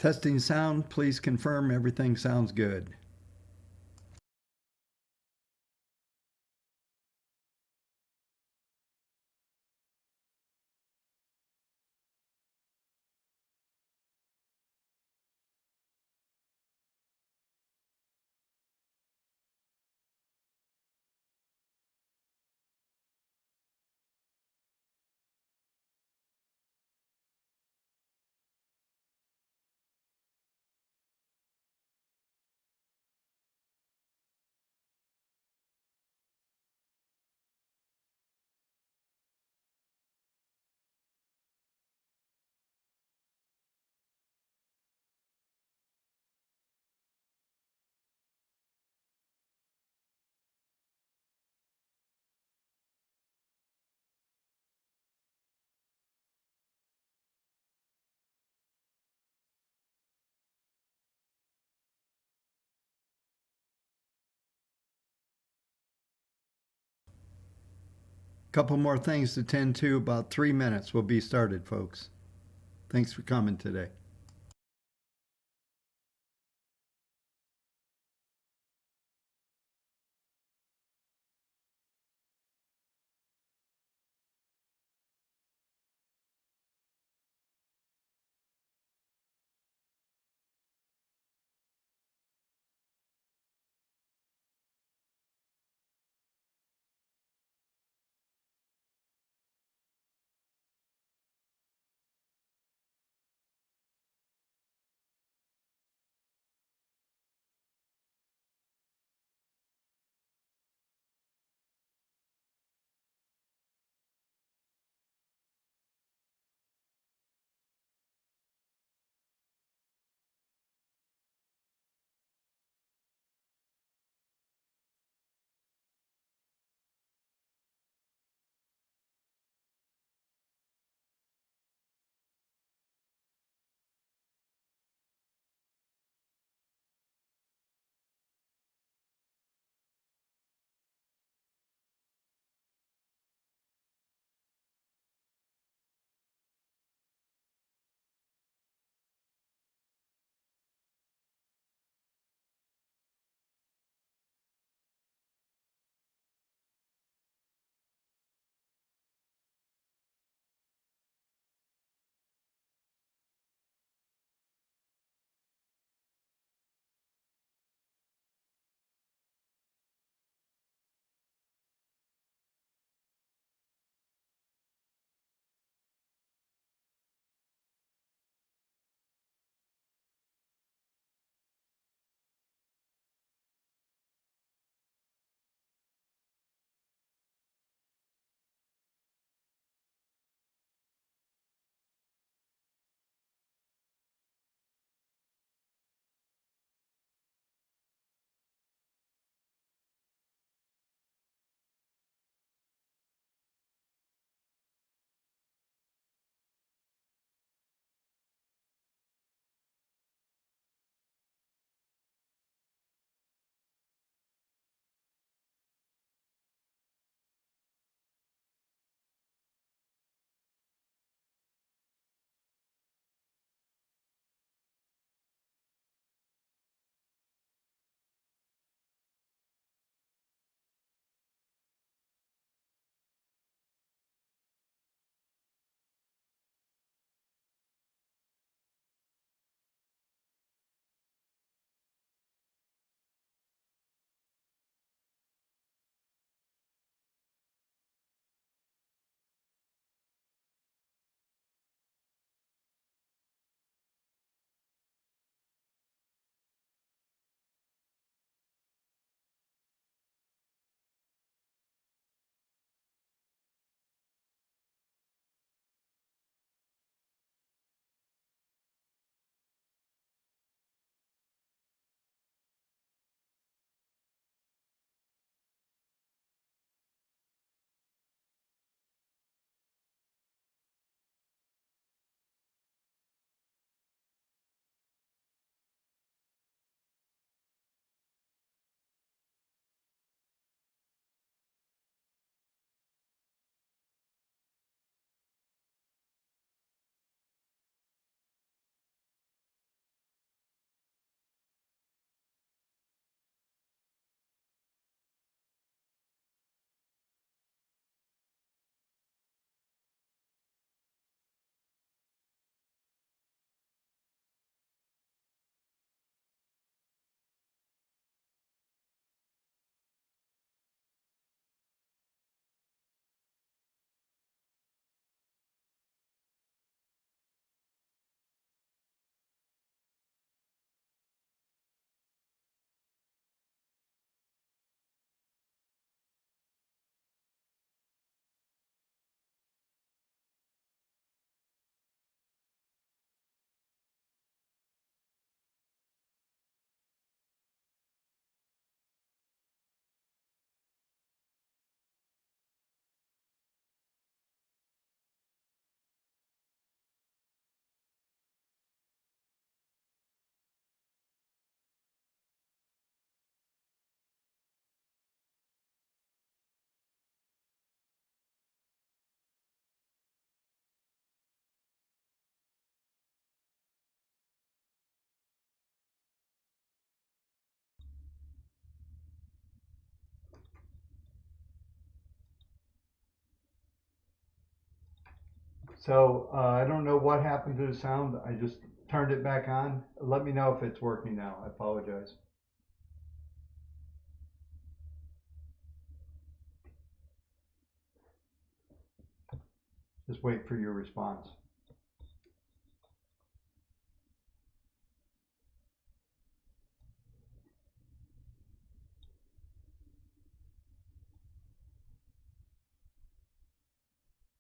Testing sound, please confirm everything sounds good. Couple more things to tend to. About 3 minutes. We'll be started, folks. Thanks for coming today. So I don't know what happened to the sound. I just turned it back on. Let me know if it's working now. I apologize. Just wait for your response.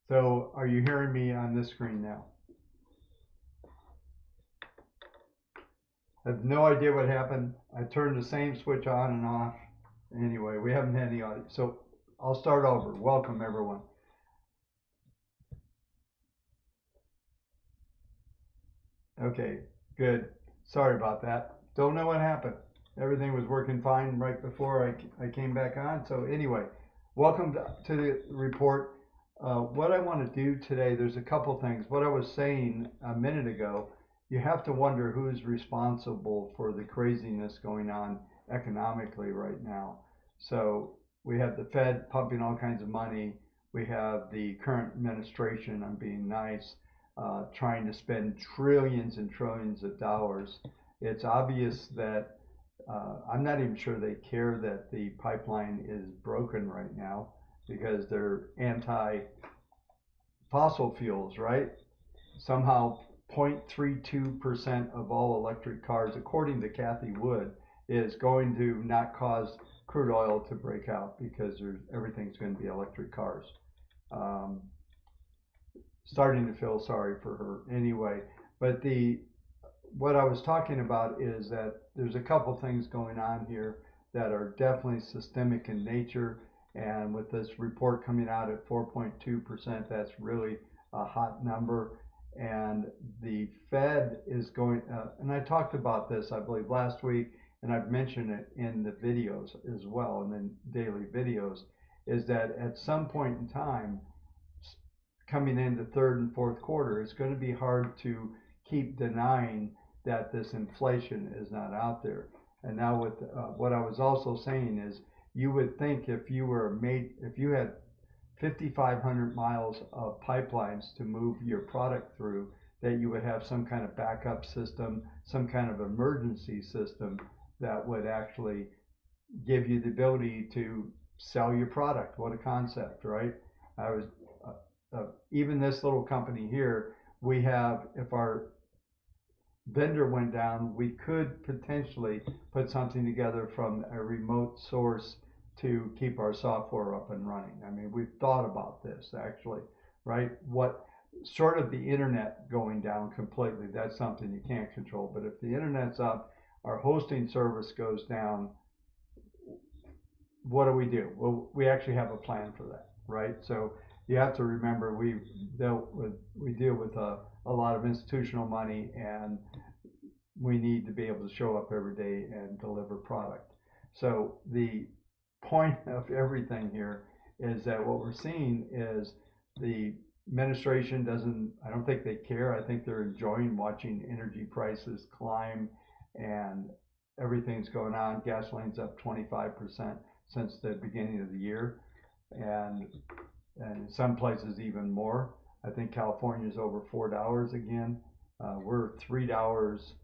So are you hearing me on this screen now? I have no idea what happened. I turned the same switch on and off. Anyway, we haven't had any audio. So I'll start over. Welcome, everyone. Okay, good. Sorry about that. Don't know what happened. Everything was working fine right before I came back on. So anyway, welcome to the report. What I want to do today, there's a couple things. What I was saying a minute ago, you have to wonder who's responsible for the craziness going on economically right now. So we have the Fed pumping all kinds of money. We have the current administration, I'm being nice, trying to spend trillions and trillions of dollars. It's obvious that I'm not even sure they care that the pipeline is broken right now because they're anti-fossil fuels, right? Somehow 0.32% of all electric cars, according to Kathy Wood, is going to not cause crude oil to break out because everything's going to be electric cars. Starting to feel sorry for her anyway. But what I was talking about is that there's a couple things going on here that are definitely systemic in nature. And with this report coming out at 4.2%, that's really a hot number. And the Fed is going, and I talked about this, I believe, last week, and I've mentioned it in the videos as well, and in daily videos, is that at some point in time, coming into third and fourth quarter, it's going to be hard to keep denying that this inflation is not out there. And now with what I was also saying is, you would think if you had 5,500 miles of pipelines to move your product through, that you would have some kind of backup system, some kind of emergency system that would actually give you the ability to sell your product. What a concept, right? I was even this little company here, we have, if our vendor went down, we could potentially put something together from a remote source to keep our software up and running. I mean, we've thought about this actually, right? What short of the internet going down completely, that's something you can't control. But if the internet's up, our hosting service goes down, what do? Well, we actually have a plan for that, right? So you have to remember we deal with a lot of institutional money, and we need to be able to show up every day and deliver product. So the point of everything here is that what we're seeing is the administration I don't think they care. I think they're enjoying watching energy prices climb and everything's going on. Gasoline's up 25% since the beginning of the year, and in some places even more. I think California's over $4 again. We're $3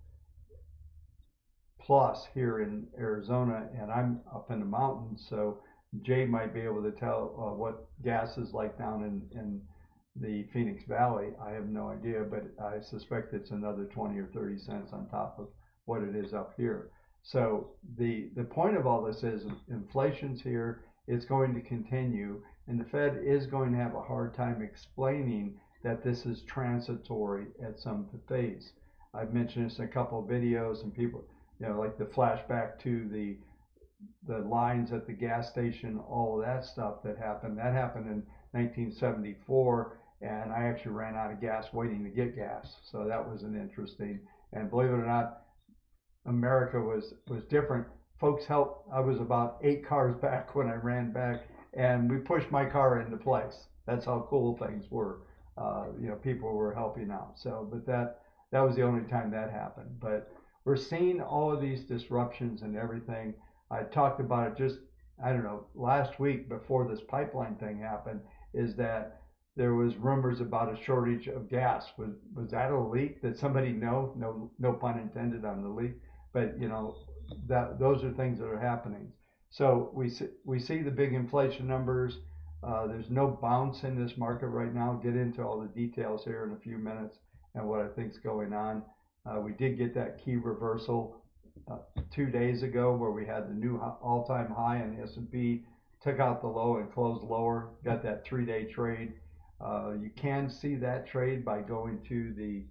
plus here in Arizona, and I'm up in the mountains, so Jay might be able to tell what gas is like down in the Phoenix Valley. I have no idea, but I suspect it's another 20 or 30 cents on top of what it is up here. So the point of all this is inflation's here, it's going to continue, and the Fed is going to have a hard time explaining that this is transitory at some phase. I've mentioned this in a couple of videos, and people, like the flashback to the lines at the gas station, all of that stuff that happened in 1974, and I actually ran out of gas waiting to get gas. So that was an interesting, and believe it or not, America was different. Folks helped. I was about 8 cars back when I ran back, and we pushed my car into place. That's how cool things were. People were helping out. So, but that was the only time that happened. But we're seeing all of these disruptions and everything. I talked about it just, I don't know, last week before this pipeline thing happened, is that there was rumors about a shortage of gas. Was that a leak? Did somebody know? No pun intended on the leak. But you know, that those are things that are happening. So we see the big inflation numbers. There's no bounce in this market right now. Get into all the details here in a few minutes and what I think is going on. We did get that key reversal 2 days ago where we had the new all-time high in the S&P, took out the low and closed lower. Got that 3-day trade. You can see that trade by going to the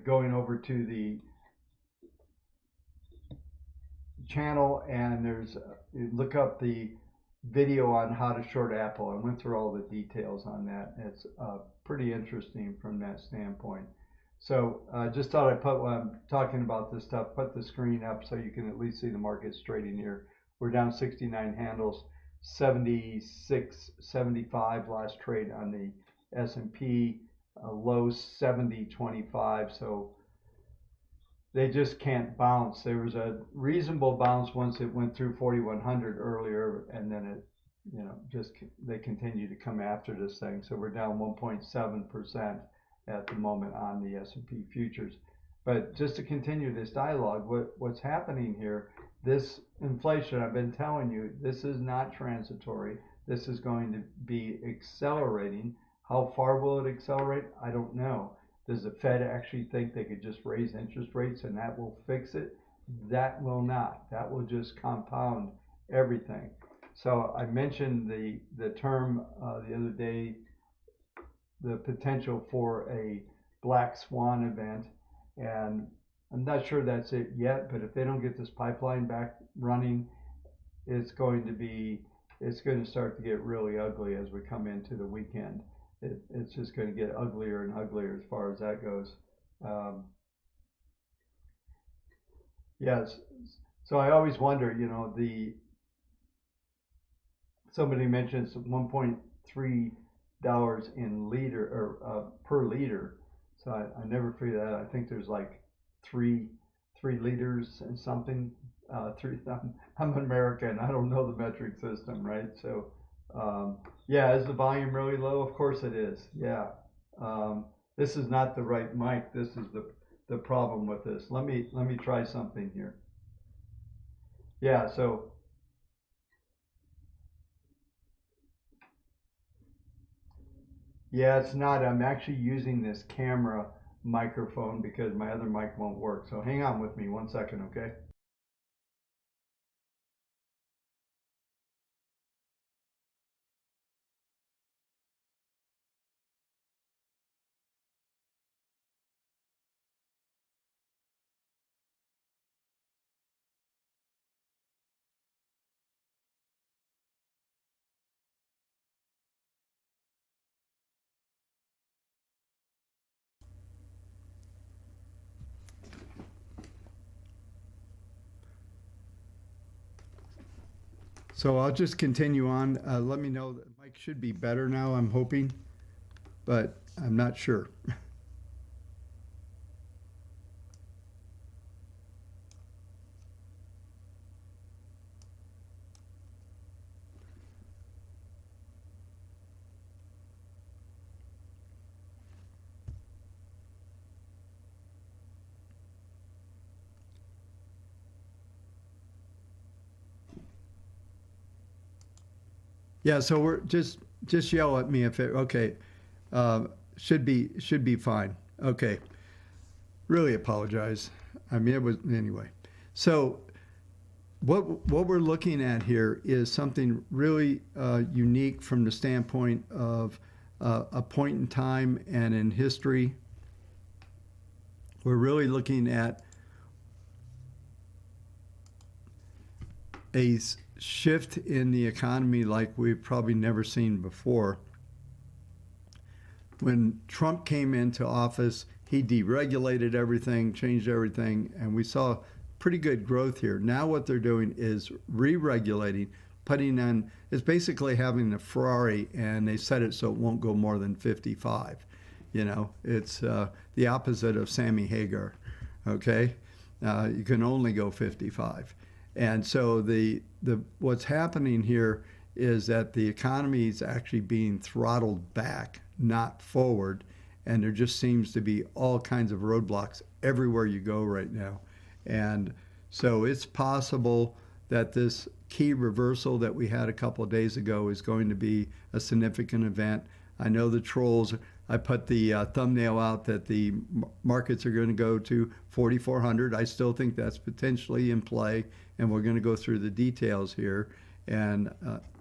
going over to the channel, and there's look up the video on how to short Apple. I went through all the details on that. It's pretty interesting from that standpoint. So just thought I'd put, while I'm talking about this stuff, put the screen up so you can at least see the markets trading here. We're down 69 handles, 76, 75 last trade on the S&P, low 70.25. So they just can't bounce. There was a reasonable bounce once it went through 4,100 earlier, and then it, you know, just they continue to come after this thing. So we're down 1.7% at the moment on the S&P futures. But just to continue this dialogue, what's happening here, this inflation, I've been telling you, this is not transitory. This is going to be accelerating. How far will it accelerate? I don't know. Does the Fed actually think they could just raise interest rates and that will fix it? That will not. That will just compound everything. So I mentioned the term the other day, the potential for a black swan event, and I'm not sure that's it yet, but if they don't get this pipeline back running, it's going to start to get really ugly as we come into the weekend. It's just going to get uglier and uglier as far as that goes. Yes. So I always wonder, you know, somebody mentions $1.3 in liter or per liter. So I never figured that. I think there's like three liters and something. I'm American. I don't know the metric system, right? So yeah, is the volume really low? Of course it is. Yeah. This is not the right mic. This is the problem with this. Let me try something here. Yeah, so yeah, it's not. I'm actually using this camera microphone because my other mic won't work. So hang on with me 1 second, okay? So I'll just continue on. Let me know that mic should be better now, I'm hoping, but I'm not sure. Yeah, so we're just yell at me if it okay. Should be fine. Okay. Really apologize. I mean, it was anyway. So what we're looking at here is something really unique from the standpoint of a point in time and in history. We're really looking at a shift in the economy like we've probably never seen before. When Trump came into office, he deregulated everything, changed everything, and we saw pretty good growth here. Now what they're doing is re-regulating, putting on, it's basically having a Ferrari and they set it so it won't go more than 55. You know, it's the opposite of Sammy Hagar, okay? You can only go 55. And so the what's happening here is that the economy is actually being throttled back, not forward, and there just seems to be all kinds of roadblocks everywhere you go right now. And so it's possible that this key reversal that we had a couple of days ago is going to be a significant event. I know the trolls, I put the thumbnail out that the markets are going to go to 4,400. I still think that's potentially in play, and we're going to go through the details here. And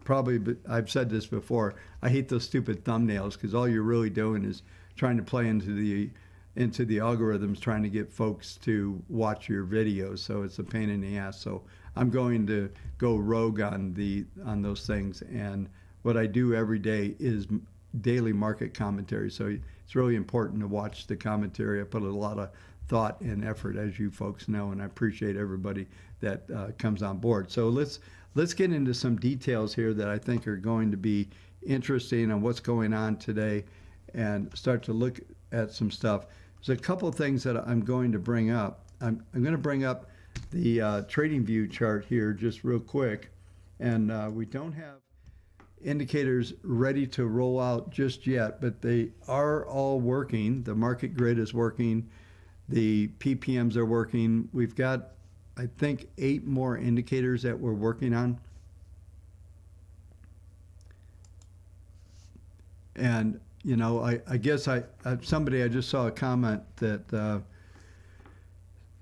probably, I've said this before, I hate those stupid thumbnails because all you're really doing is trying to play into the algorithms, trying to get folks to watch your videos. So it's a pain in the ass. So I'm going to go rogue on those things. And what I do every day is daily market commentary. So it's really important to watch the commentary. I put a lot of thought and effort, as you folks know, and I appreciate everybody that comes on board. So let's get into some details here that I think are going to be interesting on what's going on today, and start to look at some stuff. There's a couple of things that I'm going to bring up. I'm going to bring up the TradingView chart here just real quick, and we don't have indicators ready to roll out just yet, but they are all working. The market grid is working. The PPMs are working. We've got, I think, 8 more indicators that we're working on. And, you know, I guess I just saw a comment that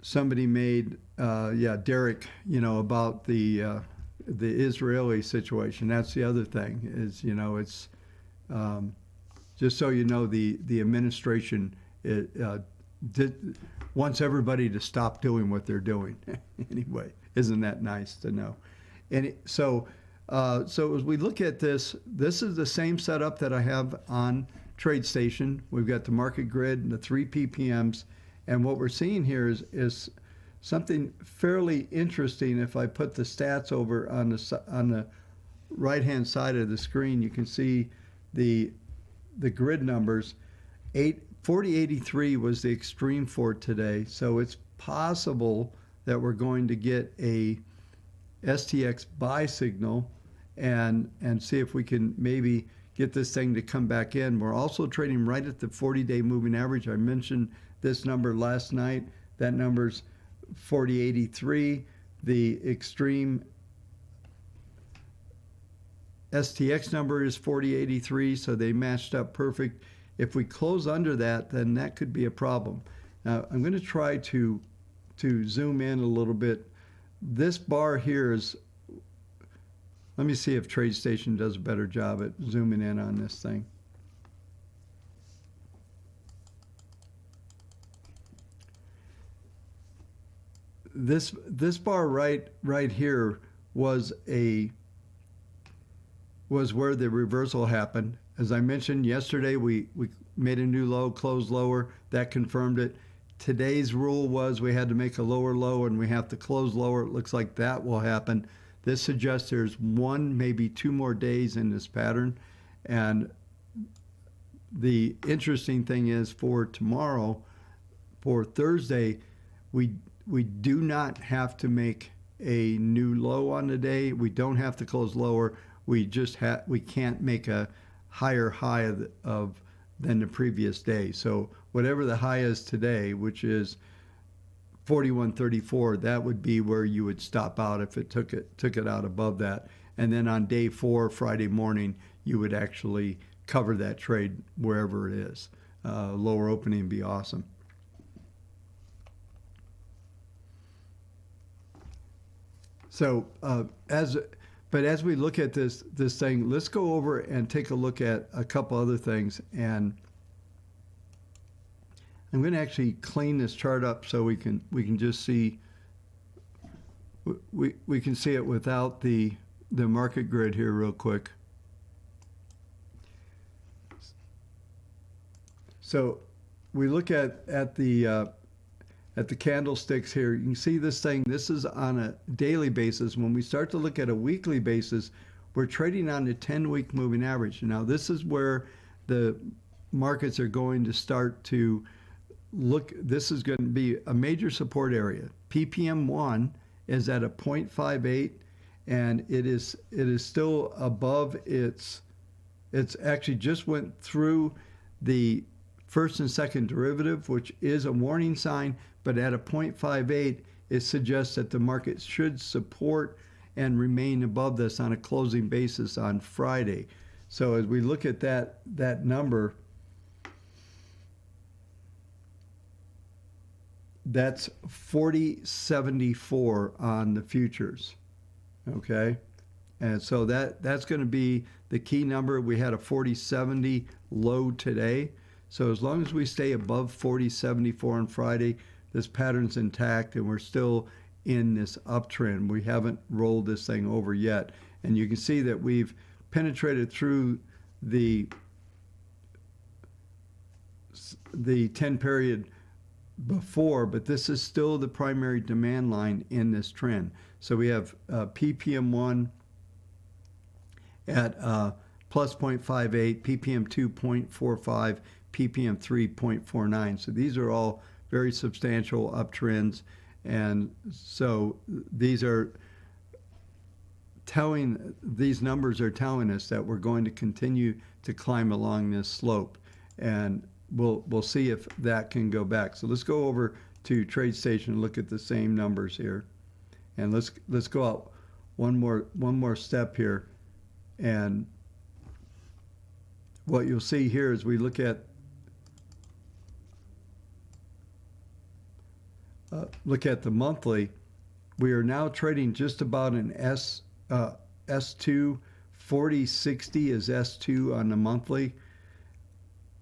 somebody made, Derek, you know, about the Israeli situation. That's the other thing is, you know, it's just so you know, the administration wants everybody to stop doing what they're doing. Anyway, isn't that nice to know? And so as we look at this is the same setup that I have on TradeStation. We've got the market grid and the 3 PPMs, and what we're seeing here is something fairly interesting. If I put the stats over on the right-hand side of the screen, you can see the grid numbers. 4083 was the extreme for today, so it's possible that we're going to get a STX buy signal and see if we can maybe get this thing to come back in. We're also trading right at the 40-day moving average. I mentioned this number last night. That number's 4083. The extreme STX number is 4083, so they matched up perfect. If we close under that, then that could be a problem. Now, I'm going to try to zoom in a little bit. This bar here is, let me see if TradeStation does a better job at zooming in on this thing. This bar right here was where the reversal happened. As I mentioned yesterday, we made a new low, closed lower. That confirmed it. Today's rule was we had to make a lower low and we have to close lower. It looks like that will happen. This suggests there's 1, maybe 2 more days in this pattern. And the interesting thing is for tomorrow, for Thursday, we do not have to make a new low on the day. We don't have to close lower. We can't make a higher high than the previous day. So whatever the high is today, which is 4134, that would be where you would stop out if it took it out above that. And then on day 4, Friday morning, you would actually cover that trade wherever it is. Lower opening would be awesome. So as we look at this thing, let's go over and take a look at a couple other things. And I'm going to actually clean this chart up so we can just see, we can see it without the market grid here real quick. So we look at the candlesticks here. You can see this thing. This is on a daily basis. When we start to look at a weekly basis, we're trading on the 10-week moving average. Now this is where the markets are going to start to look. This is going to be a major support area. PPM 1 is at a 0.58, and it is still above it's actually just went through the first and second derivative, which is a warning sign, but at a 0.58, it suggests that the market should support and remain above this on a closing basis on Friday. So as we look at that number, that's 40.74 on the futures. Okay, and so that's going to be the key number. We had a 40.70 low today, so as long as we stay above 40.74 on Friday, this pattern's intact and we're still in this uptrend. We haven't rolled this thing over yet, and you can see that we've penetrated through the 10 period before, but this is still the primary demand line in this trend. So we have ppm1 at plus 0.58, ppm2 0.45, ppm3 0.49. So these are all very substantial uptrends, and so these numbers are telling us that we're going to continue to climb along this slope, and we'll see if that can go back. So let's go over to TradeStation and look at the same numbers here, and let's go out one more step here. And what you'll see here is we look at the monthly. We are now trading just about an S2. 40.60 is S2 on the monthly.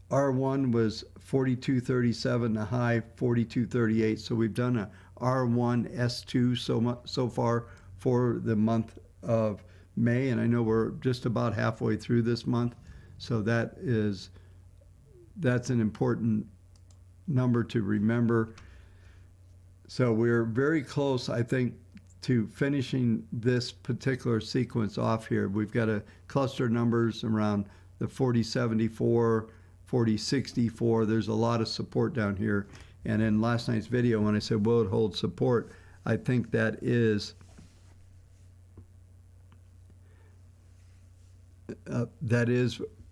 R1 was 42.37, the high 42.38. So we've done a R1 S2 so far for the month of May, and I know we're just about halfway through this month. So that's an important number to remember. So we're very close, I think, to finishing this particular sequence off here. We've got a cluster numbers around the 40.74, 40.64. There's a lot of support down here. And in last night's video, when I said will it hold support, I think that is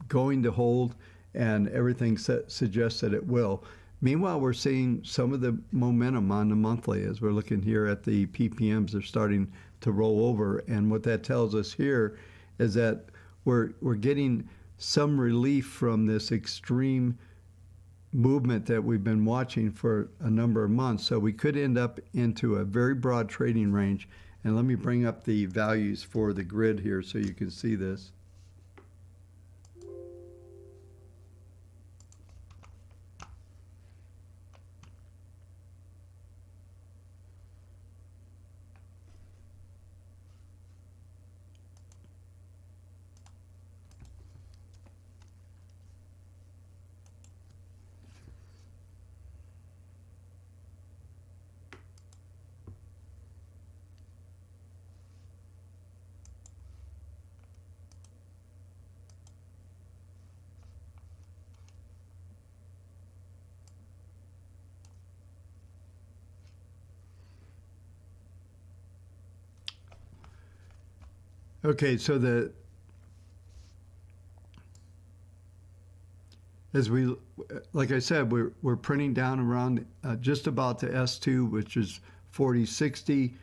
going to hold, and everything suggests that it will. Meanwhile, we're seeing some of the momentum on the monthly as we're looking here at the PPMs. They're starting to roll over, and what that tells us here is that we're getting some relief from this extreme movement that we've been watching for a number of months. So we could end up into a very broad trading range. And let me bring up the values for the grid here so you can see this. Okay, so like I said, we're printing down around just about to S2, which is 40.60,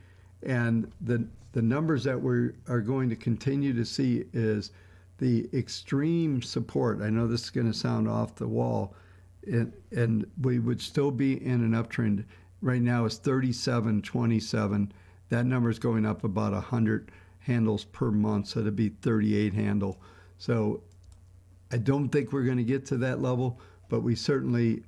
and the numbers that we are going to continue to see is the extreme support. I know this is going to sound off the wall, and we would still be in an uptrend. Right now it's 37.27. That number is going up about 100 handles per month, so it'd be 38 handle. So I don't think we're going to get to that level, but we certainly,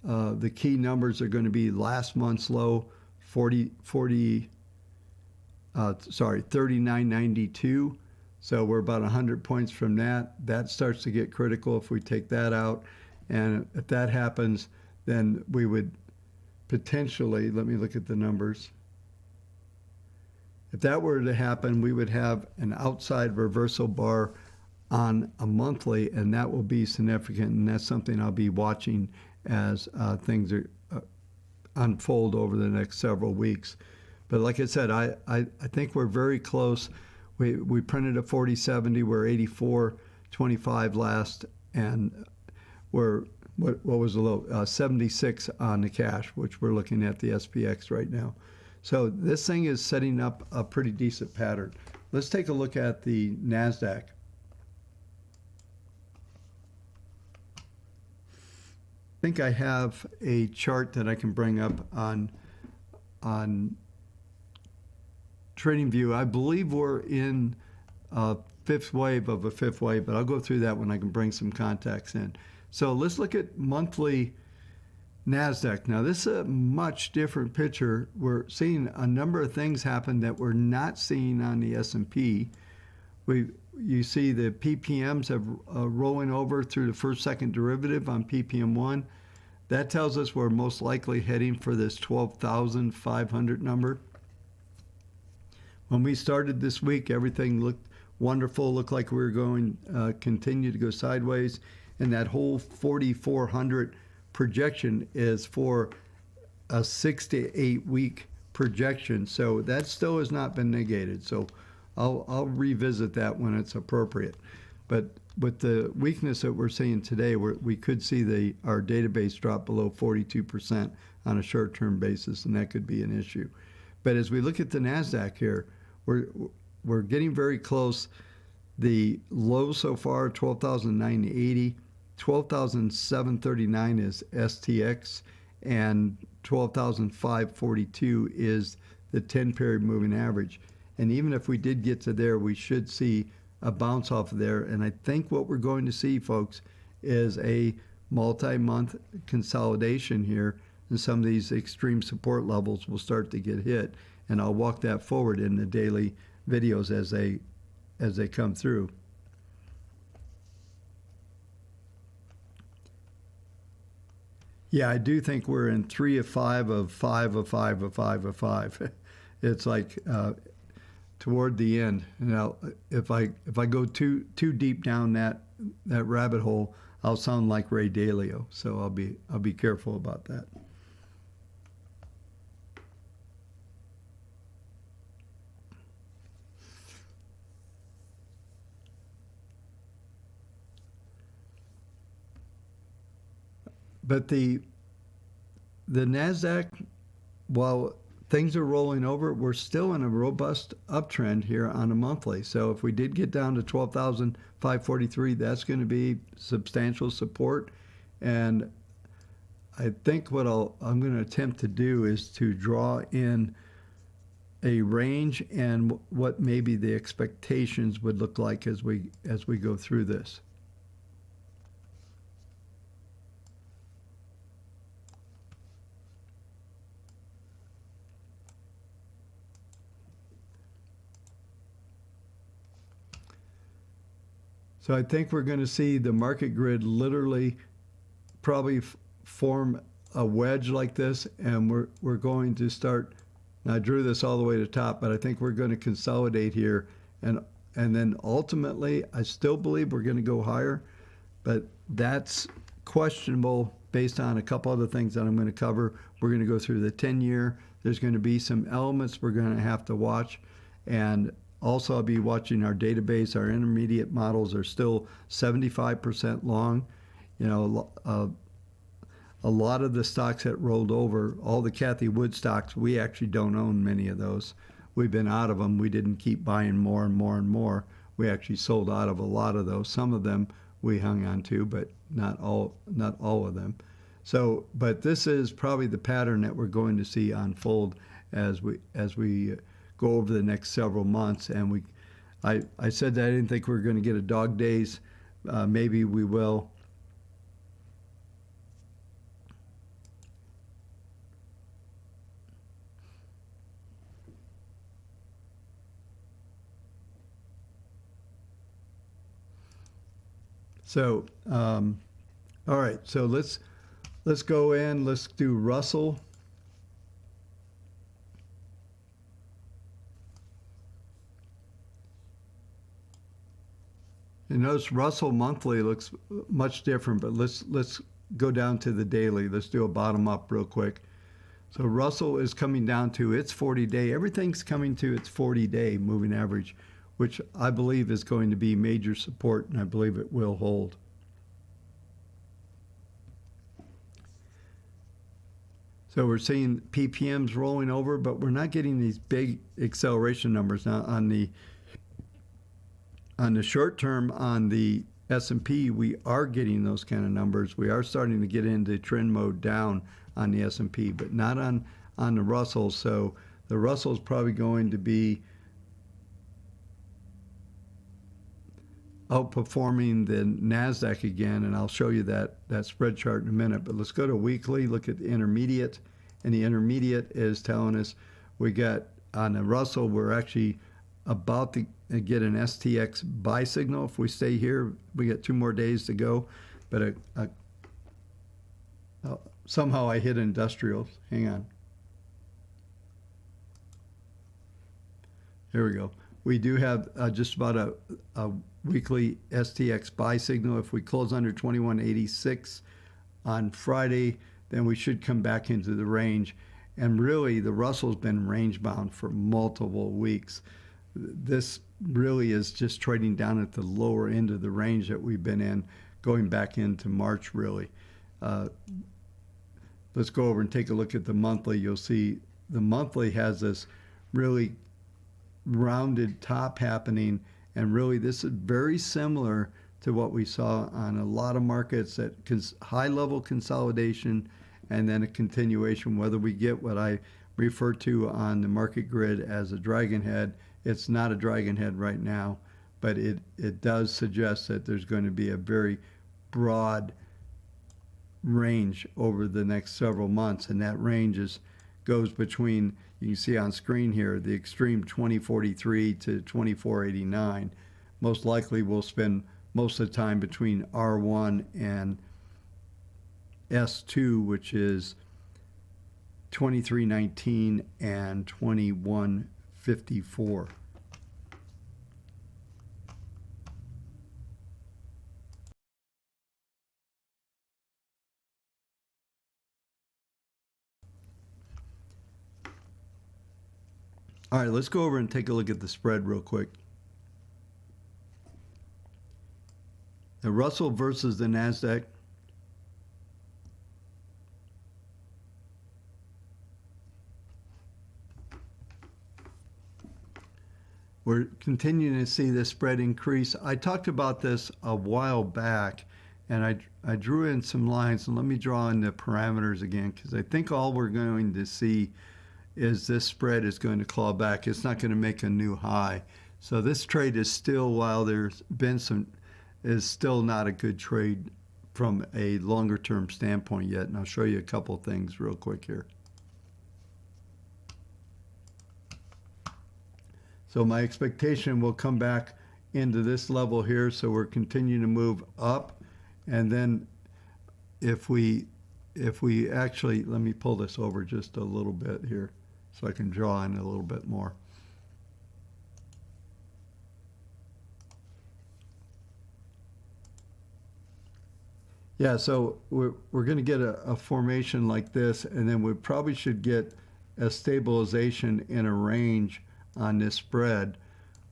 the key numbers are going to be last month's low, 39.92. So we're about 100 points from that. That starts to get critical if we take that out. And if that happens, then we would potentially, let me look at the numbers. If that were to happen, we would have an outside reversal bar on a monthly, and that will be significant, and that's something I'll be watching as things unfold over the next several weeks. But like I said, I think we're very close. We printed a 4070. We're 84.25 last, and we're what was the low? 76 on the cash, which we're looking at the SPX right now. So this thing is setting up a pretty decent pattern. Let's take a look at the NASDAQ. I think I have a chart that I can bring up on TradingView. I believe we're in a fifth wave of a fifth wave, but I'll go through that when I can bring some contacts in. So let's look at monthly NASDAQ. Now this is a much different picture. We're seeing a number of things happen that we're not seeing on the S&P. You see the PPMs have rolling over through the first second derivative on PPM1. That tells us we're most likely heading for this 12,500 number. When we started this week, everything looked wonderful, looked like we were going continue to go sideways, and that whole 4,400 projection is for a 6 to 8 week projection. So that still has not been negated. So I'll revisit that when it's appropriate. But with the weakness that we're seeing today, we could see our database drop below 42% on a short-term basis, and that could be an issue. But as we look at the NASDAQ here, we're getting very close. The low so far, 12,980, 12,739 is STX, and 12,542 is the 10-period moving average. And even if we did get to there, we should see a bounce off of there. And I think what we're going to see, folks, is a multi-month consolidation here, and some of these extreme support levels will start to get hit. And I'll walk that forward in the daily videos as they come through. Yeah, I do think we're in 3 of 5 of 5 of 5 of 5 of 5. It's like toward the end. Now, if I go too deep down that rabbit hole, I'll sound like Ray Dalio. So I'll be careful about that. But the NASDAQ, while things are rolling over, we're still in a robust uptrend here on a monthly. So if we did get down to 12,543, that's going to be substantial support. And I think what I'm going to attempt to do is to draw in a range and what maybe the expectations would look like as we go through this. So I think we're going to see the market grid literally probably form a wedge like this, and we're going to start. Now I drew this all the way to the top, but I think we're going to consolidate here, and then ultimately I still believe we're going to go higher, but that's questionable based on a couple other things that I'm going to cover. We're going to go through the 10-year. There's going to be some elements we're going to have to watch, and also, I'll be watching our database. Our intermediate models are still 75% long. You know, a lot of the stocks that rolled over, all the Cathie Wood stocks, we actually don't own many of those. We've been out of them. We didn't keep buying more and more and more. We actually sold out of a lot of those. Some of them we hung on to, but not all of them. So, but this is probably the pattern that we're going to see unfold as we go over the next several months. And I said that I didn't think we were going to get a dog days. Maybe we will. So, all right. So let's go in. Let's do Russell. And notice Russell monthly looks much different, but let's go down to the daily. Let's do a bottom up real quick. So Russell is coming down to its 40-day. Everything's coming to its 40-day moving average, which I believe is going to be major support, and I believe it will hold. So we're seeing PPMs rolling over, but we're not getting these big acceleration numbers. Now on the short term, on the S&P, we are getting those kind of numbers. We are starting to get into trend mode down on the S&P, but not on the Russell. So the Russell is probably going to be outperforming the NASDAQ again, and I'll show you that spread chart in a minute. But let's go to weekly, look at the intermediate, and the intermediate is telling us we got on the Russell, we're actually about to get an STX buy signal. If we stay here, we got 2 more days to go, but somehow I hit industrials. Hang on. Here we go. We do have just about a weekly STX buy signal. If we close under 2186 on Friday, then we should come back into the range. And really, the Russell's been range bound for multiple weeks. This really is just trading down at the lower end of the range that we've been in, going back into March, really. Let's go over and take a look at the monthly. You'll see the monthly has this really rounded top happening, and really this is very similar to what we saw on a lot of markets at high level consolidation and then a continuation. Whether we get what I refer to on the market grid as a dragon head, it's not a dragon head right now, but it does suggest that there's going to be a very broad range over the next several months, and that range goes between, you can see on screen here, the extreme 2043 to 2489. Most likely we'll spend most of the time between R1 and S2, which is 2319 and 2154. All right, let's go over and take a look at the spread real quick. The Russell versus the NASDAQ. We're continuing to see this spread increase. I talked about this a while back, and I drew in some lines, and let me draw in the parameters again, because I think all we're going to see is this spread is going to claw back. It's not going to make a new high. So this trade is still, while there's been is still not a good trade from a longer term standpoint yet. And I'll show you a couple things real quick here. So my expectation will come back into this level here. So we're continuing to move up. And then if we actually, let me pull this over just a little bit here, so I can draw in a little bit more. Yeah, so we're going to get a formation like this, and then we probably should get a stabilization in a range on this spread,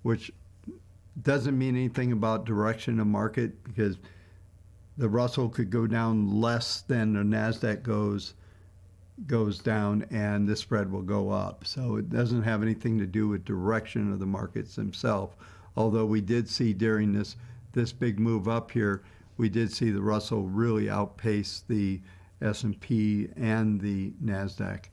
which doesn't mean anything about direction of market, because the Russell could go down less than the NASDAQ goes down, and this spread will go up. So it doesn't have anything to do with direction of the markets themselves. Although we did see during this big move up here, we did see the Russell really outpace the S&P and the NASDAQ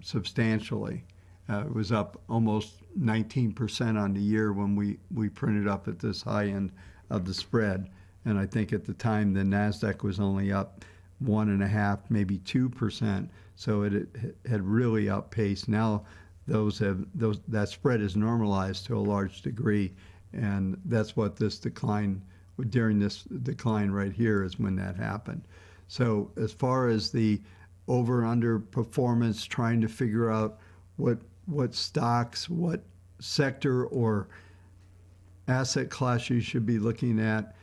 substantially. It was up almost 19% on the year when we printed up at this high end of the spread. And I think at the time the NASDAQ was only up 1.5%, maybe 2%. So it had really outpaced. Now that spread is normalized to a large degree, and that's what this decline, during this decline right here, is when that happened. So as far as the over-under performance, trying to figure out what stocks, what sector or asset class you should be looking at,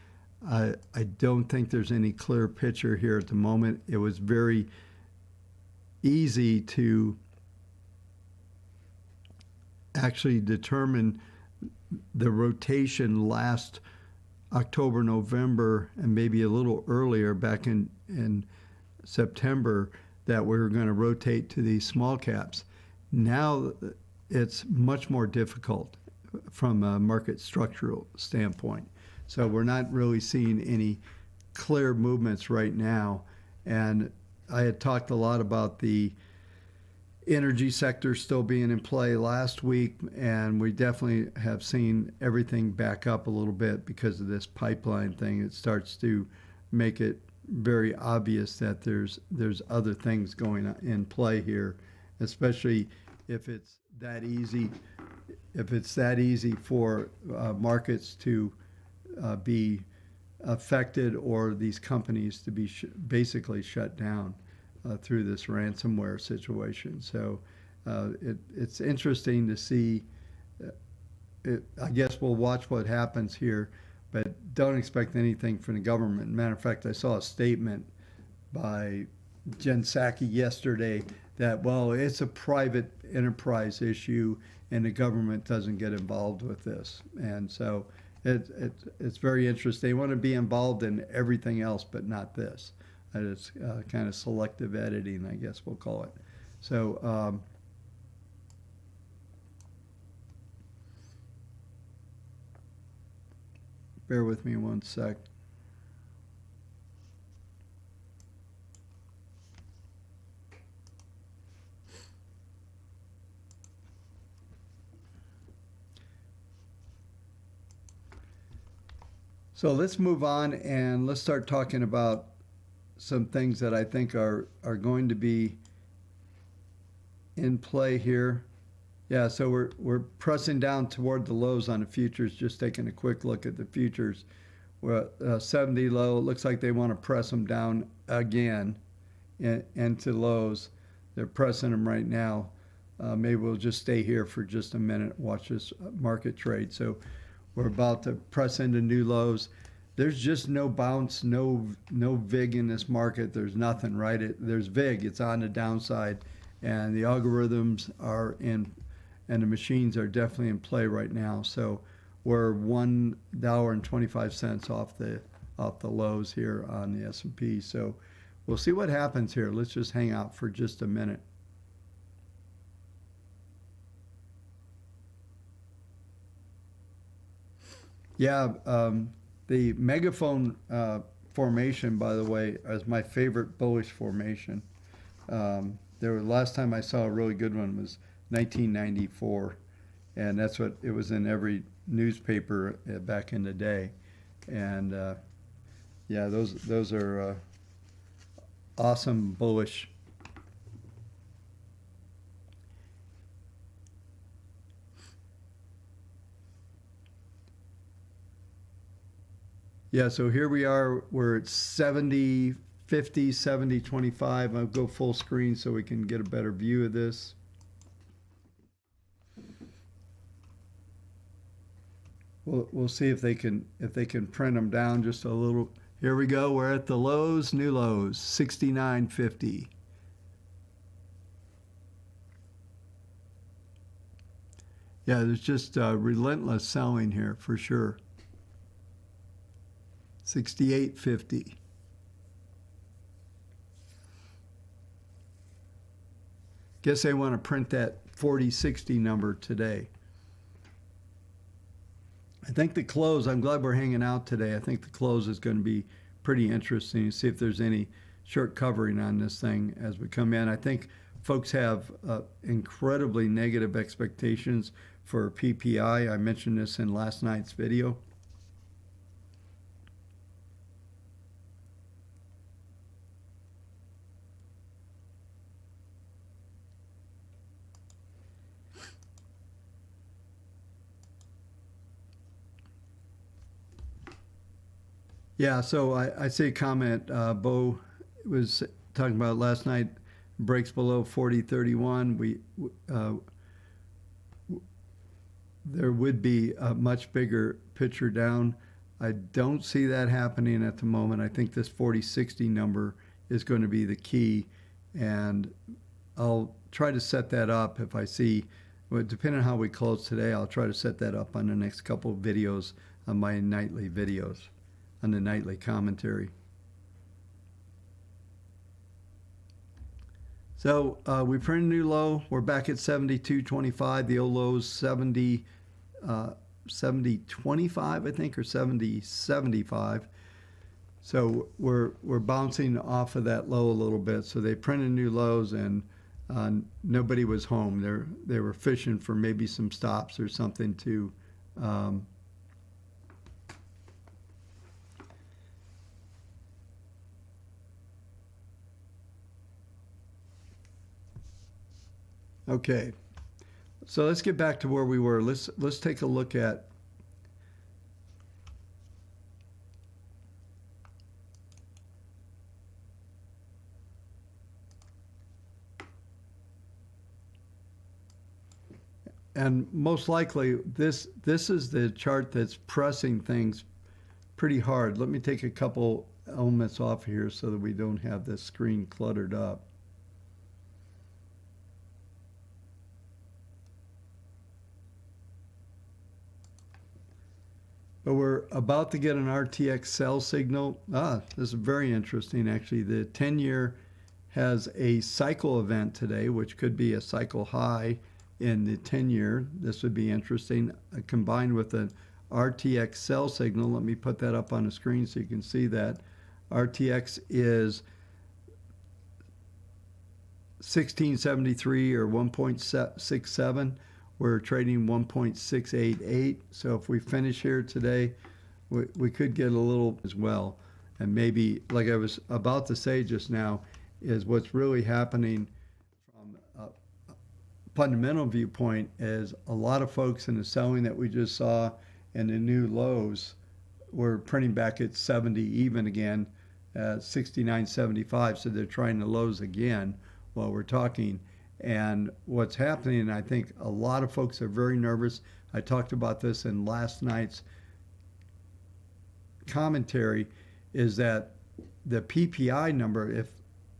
I don't think there's any clear picture here at the moment. It was very easy to actually determine the rotation last October, November, and maybe a little earlier back in September that we were going to rotate to these small caps. Now it's much more difficult from a market structural standpoint. So we're not really seeing any clear movements right now. And I had talked a lot about the energy sector still being in play last week, and we definitely have seen everything back up a little bit because of this pipeline thing. It starts to make it very obvious that there's other things going on in play here, especially if it's that easy. If it's that easy for markets to be affected or these companies to be basically shut down through this ransomware situation. So it's interesting to see. I guess we'll watch what happens here, but don't expect anything from the government. Matter of fact, I saw a statement by Jen Psaki yesterday that, well, it's a private enterprise issue and the government doesn't get involved with this. And so it's very interesting. They want to be involved in everything else, but not this. It's kind of selective editing, I guess we'll call it. So bear with me one sec. So let's move on and let's start talking about some things that I think are going to be in play here. Yeah, so we're pressing down toward the lows on the futures, just taking a quick look at the futures. We're at 70 low. It looks like they want to press them down again into lows. They're pressing them right now. Maybe we'll just stay here for just a minute, watch this market trade. So we're about to press into new lows. There's just no bounce, no VIG in this market. There's nothing, right? There's VIG. It's on the downside, and the algorithms are in, and the machines are definitely in play right now. So we're $1.25 off the lows here on the S&P. So we'll see what happens here. Let's just hang out for just a minute. Yeah. The megaphone formation, by the way, is my favorite bullish formation. Last time I saw a really good one was 1994, and that's what it was in every newspaper back in the day. And yeah, those are awesome bullish. Yeah, so here we are. We're at 70, 50, 70, 25. I'll go full screen so we can get a better view of this. We'll see if they can print them down just a little. Here we go. We're at the lows, new lows, 69.50. Yeah, there's just relentless selling here for sure. 68.50. Guess they want to print that 40.60 number today. I think the close, I'm glad we're hanging out today. I think the close is going to be pretty interesting to see if there's any short covering on this thing as we come in. I think folks have incredibly negative expectations for PPI. I mentioned this in last night's video. Yeah, so I see a comment. Bo was talking about last night. Breaks below 40.31. There would be a much bigger picture down. I don't see that happening at the moment. I think this 40.60 number is going to be the key, and I'll try to set that up if I see, well, depending on how we close today, I'll try to set that up on the next couple of videos, on my nightly videos, on the nightly commentary. So we printed a new low. We're back at 72.25. The old low is 70.25, I think, or 70.75. So we're bouncing off of that low a little bit. So they printed new lows, and nobody was home. They were fishing for maybe some stops or something to okay. So let's get back to where we were. Let's take a look at and most likely this is the chart that's pressing things pretty hard. Let me take a couple elements off here so that we don't have the screen cluttered up. But we're about to get an RTX sell signal. This is very interesting, actually. The 10-year has a cycle event today, which could be a cycle high in the 10-year. This would be interesting, combined with an RTX sell signal. Let me put that up on the screen so you can see that. RTX is 1673 or 1.67. We're trading 1.688. So if we finish here today, we could get a little as well. And maybe, like I was about to say just now, is what's really happening from a fundamental viewpoint is a lot of folks in the selling that we just saw and the new lows were printing back at 70 even again, 69.75. So they're trying the lows again while we're talking. And what's happening, and I think a lot of folks are very nervous. I talked about this in last night's commentary, is that the PPI number, if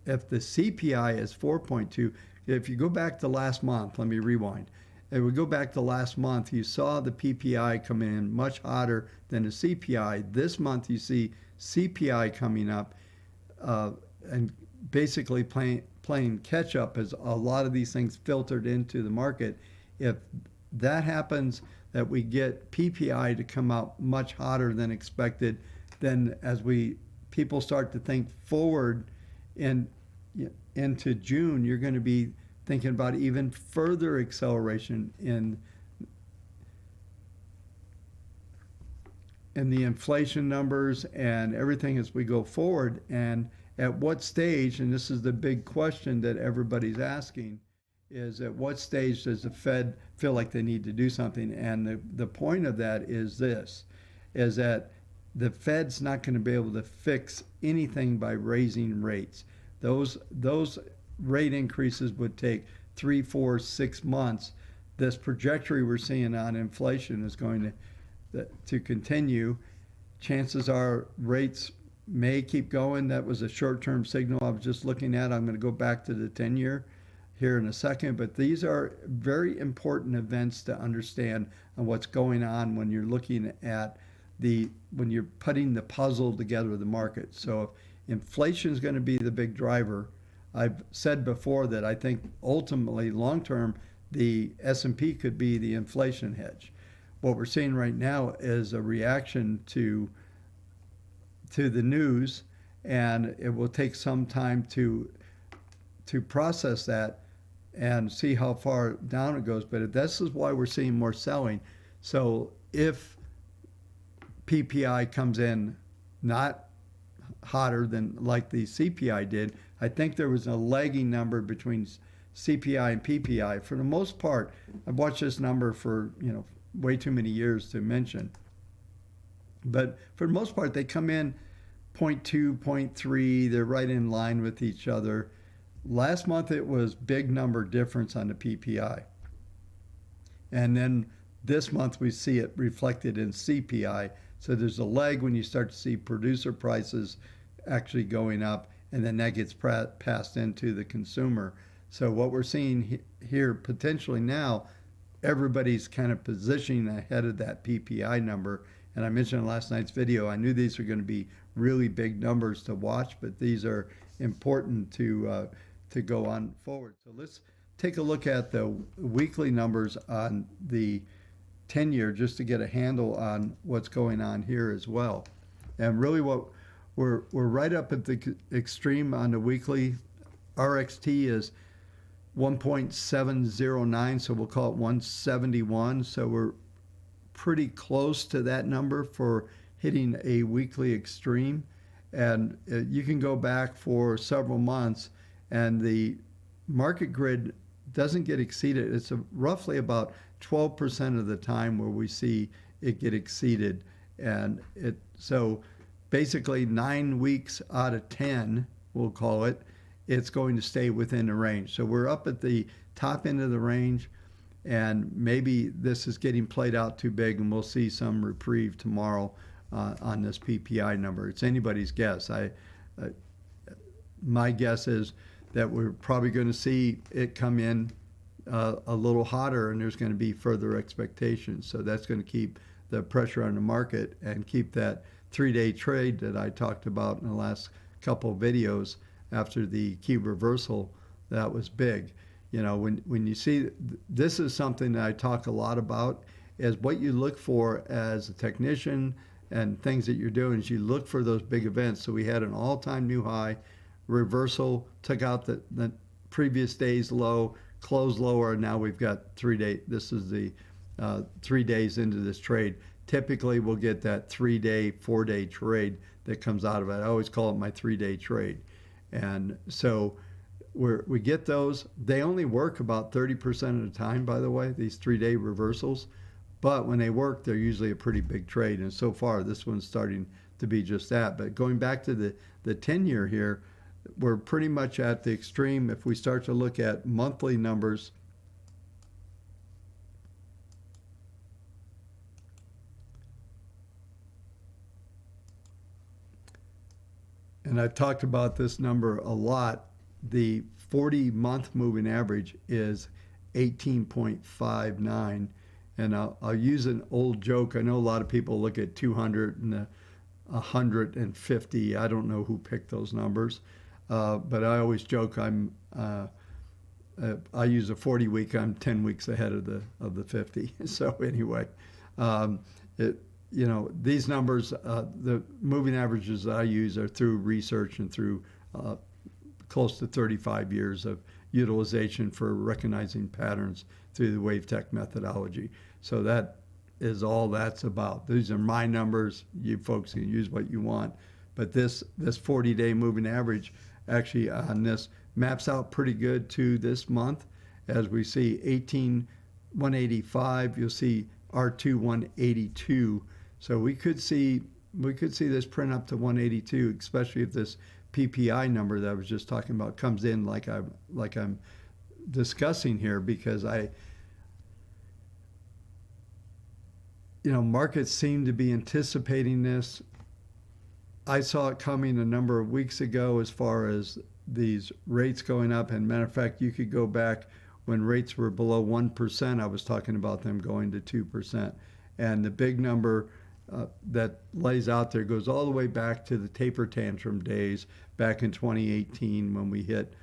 the CPI is 4.2, if you go back to last month, let me rewind. If we go back to last month, you saw the PPI come in much hotter than the CPI. This month you see CPI coming up and basically playing catch up as a lot of these things filtered into the market. If that happens, that we get PPI to come out much hotter than expected, then as people start to think forward into June, you're going to be thinking about even further acceleration in the inflation numbers and everything as we go forward. And at what stage, and this is the big question that everybody's asking, is at what stage does the Fed feel like they need to do something? And the point of that is this, is that the Fed's not going to be able to fix anything by raising rates. Those rate increases would take 3, 4, 6 months. This trajectory we're seeing on inflation is going to continue. Chances are rates may keep going. That was a short-term signal I was just looking at. I'm going to go back to the 10-year here in a second, but these are very important events to understand on what's going on when you're looking at when you're putting the puzzle together of the market. So if inflation is going to be the big driver, I've said before that I think ultimately long-term the S&P could be the inflation hedge. What we're seeing right now is a reaction to the news, and it will take some time to process that and see how far down it goes. But this is why we're seeing more selling. So if PPI comes in not hotter than like the CPI did, I think there was a lagging number between CPI and PPI. For the most part, I've watched this number for way too many years to mention. But for the most part, they come in 0.2, 0.3. They're right in line with each other. Last month, it was big number difference on the PPI. And then this month, we see it reflected in CPI. So there's a lag when you start to see producer prices actually going up, and then that gets passed into the consumer. So what we're seeing here potentially now, everybody's kind of positioning ahead of that PPI number. And I mentioned in last night's video, I knew these are going to be really big numbers to watch, but these are important to go on forward. So let's take a look at the weekly numbers on the 10-year just to get a handle on what's going on here as well. And really what we're right up at the extreme on the weekly. RXT is 1.709, so we'll call it 171. So we're pretty close to that number for hitting a weekly extreme. And you can go back for several months and the market grid doesn't get exceeded. It's roughly about 12% of the time where we see it get exceeded. And so basically 9 weeks out of 10, we'll call it, it's going to stay within the range. So we're up at the top end of the range, and maybe this is getting played out too big, and we'll see some reprieve tomorrow on this PPI number. It's anybody's guess. My guess is that we're probably going to see it come in a little hotter, and there's going to be further expectations. So that's going to keep the pressure on the market and keep that 3-day trade that I talked about in the last couple of videos after the key reversal. That was big. You know, when you see, this is something that I talk a lot about, is what you look for as a technician and things that you're doing is you look for those big events. So we had an all-time new high, reversal, took out the previous day's low, closed lower, and now we've got 3 day. This is the 3 days into this trade. Typically we'll get that 3-day, 4-day trade that comes out of it. I always call it my 3-day trade. And so we get those. They only work about 30% of the time, by the way, these 3-day reversals. But when they work, they're usually a pretty big trade. And so far, this one's starting to be just that. But going back to the 10-year here, we're pretty much at the extreme. If we start to look at monthly numbers, and I've talked about this number a lot, the 40-month moving average is 18.59. And I'll use an old joke. I know a lot of people look at 200 and 150. I don't know who picked those numbers, but I always joke I use a 40 week. I'm 10 weeks ahead of the 50. So anyway, these numbers, the moving averages that I use are through research and through close to 35 years of utilization for recognizing patterns through the WaveTech methodology. So that is all that's about. These are my numbers. You folks can use what you want. But this 40-day moving average actually on this maps out pretty good to this month. As we see 185, you'll see R2 182. So we could see this print up to 182, especially if this PPI number that I was just talking about comes in like I'm discussing here, because markets seem to be anticipating this. I saw it coming a number of weeks ago as far as these rates going up. And matter of fact, you could go back when rates were below 1%. I was talking about them going to 2%. And the big number that lays out there goes all the way back to the taper tantrum days back in 2018 when we hit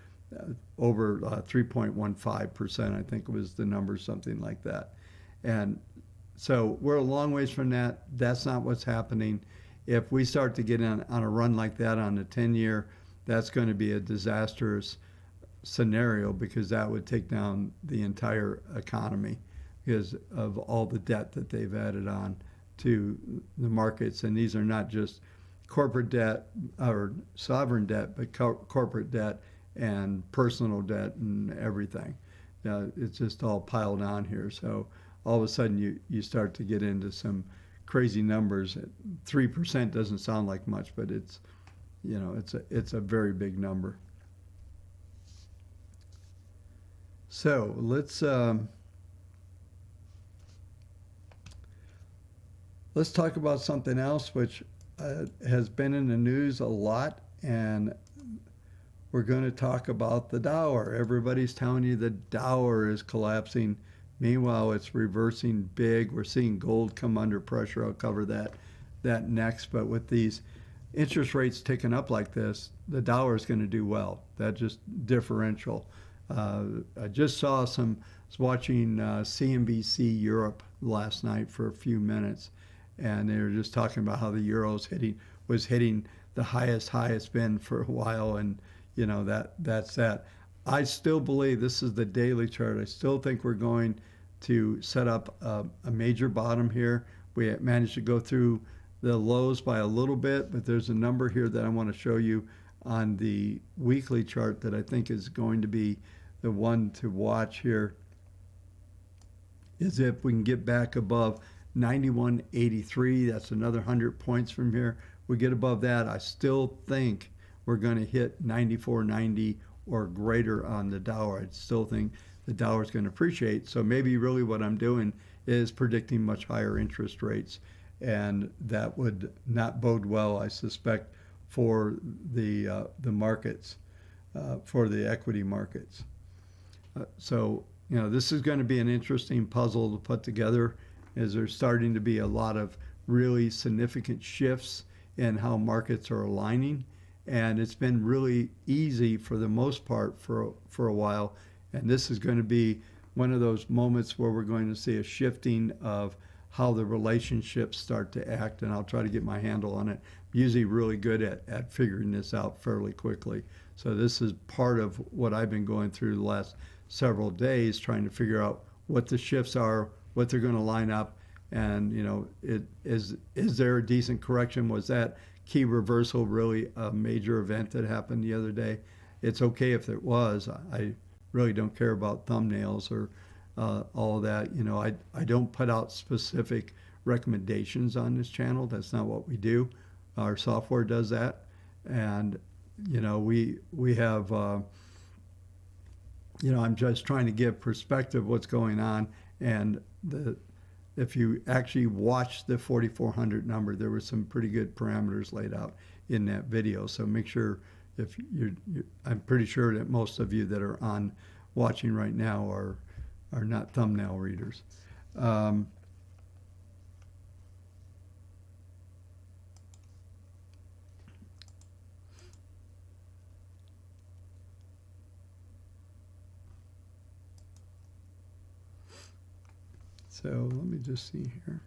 over 3.15%. I think it was the number, something like that. And so we're a long ways from that. That's not what's happening. If we start to get on a run like that on the 10-year, that's going to be a disastrous scenario, because that would take down the entire economy because of all the debt that they've added on to the markets. And these are not just corporate debt or sovereign debt, but corporate debt and personal debt and everything. It's just all piled on here. So all of a sudden you start to get into some crazy numbers. 3% doesn't sound like much, but it's a very big number. So let's talk about something else which has been in the news a lot, and we're going to talk about the Dow. Everybody's telling you the Dow is collapsing. Meanwhile, it's reversing big. We're seeing gold come under pressure. I'll cover that next. But with these interest rates ticking up like this, the Dow is going to do well. That just differential. I just was watching CNBC Europe last night for a few minutes, and they were just talking about how the euro was hitting the highest high it's been for a while, and that's that. I still believe this is the daily chart. I still think we're going to set up a major bottom here. We managed to go through the lows by a little bit, but there's a number here that I want to show you on the weekly chart that I think is going to be the one to watch here, is if we can get back above 91.83. That's another 100 points from here. We get above that, I still think we're going to hit 94.90 or greater on the Dow. I still think the Dow is going to appreciate. So maybe really what I'm doing is predicting much higher interest rates, and that would not bode well, I suspect, for the markets, for the equity markets. So this is going to be an interesting puzzle to put together, as there's starting to be a lot of really significant shifts in how markets are aligning, and it's been really easy for the most part for a while, and this is going to be one of those moments where we're going to see a shifting of how the relationships start to act, and I'll try to get my handle on it. I'm usually really good at figuring this out fairly quickly. So this is part of what I've been going through the last several days, trying to figure out what the shifts are, what they're going to line up, and is there a decent correction? Was that key reversal really a major event that happened the other day? It's okay if it was. I really don't care about thumbnails or all of that. I don't put out specific recommendations on this channel. That's not what we do. Our software does that, and we have. I'm just trying to give perspective what's going on, and if you actually watch the 4,400 number, there were some pretty good parameters laid out in that video. So make sure, if I'm pretty sure that most of you that are on watching right now are not thumbnail readers. So let me just see here.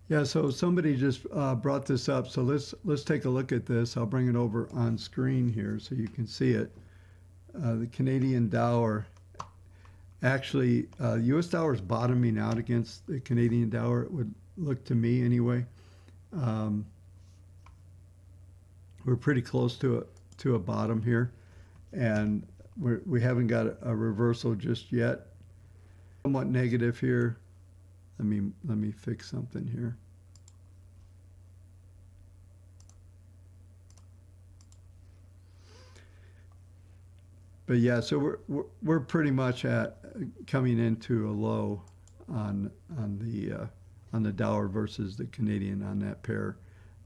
Yeah, so somebody just brought this up, so let's take a look at this. I'll bring it over on screen here so you can see it. The Canadian Dow, actually, U.S. dollar is bottoming out against the Canadian Dow. It would look to me anyway. We're pretty close to a bottom here, and we haven't got a reversal just yet. Somewhat negative here. Let me fix something here. But yeah, so we're pretty much at coming into a low on the Dow versus the Canadian on that pair.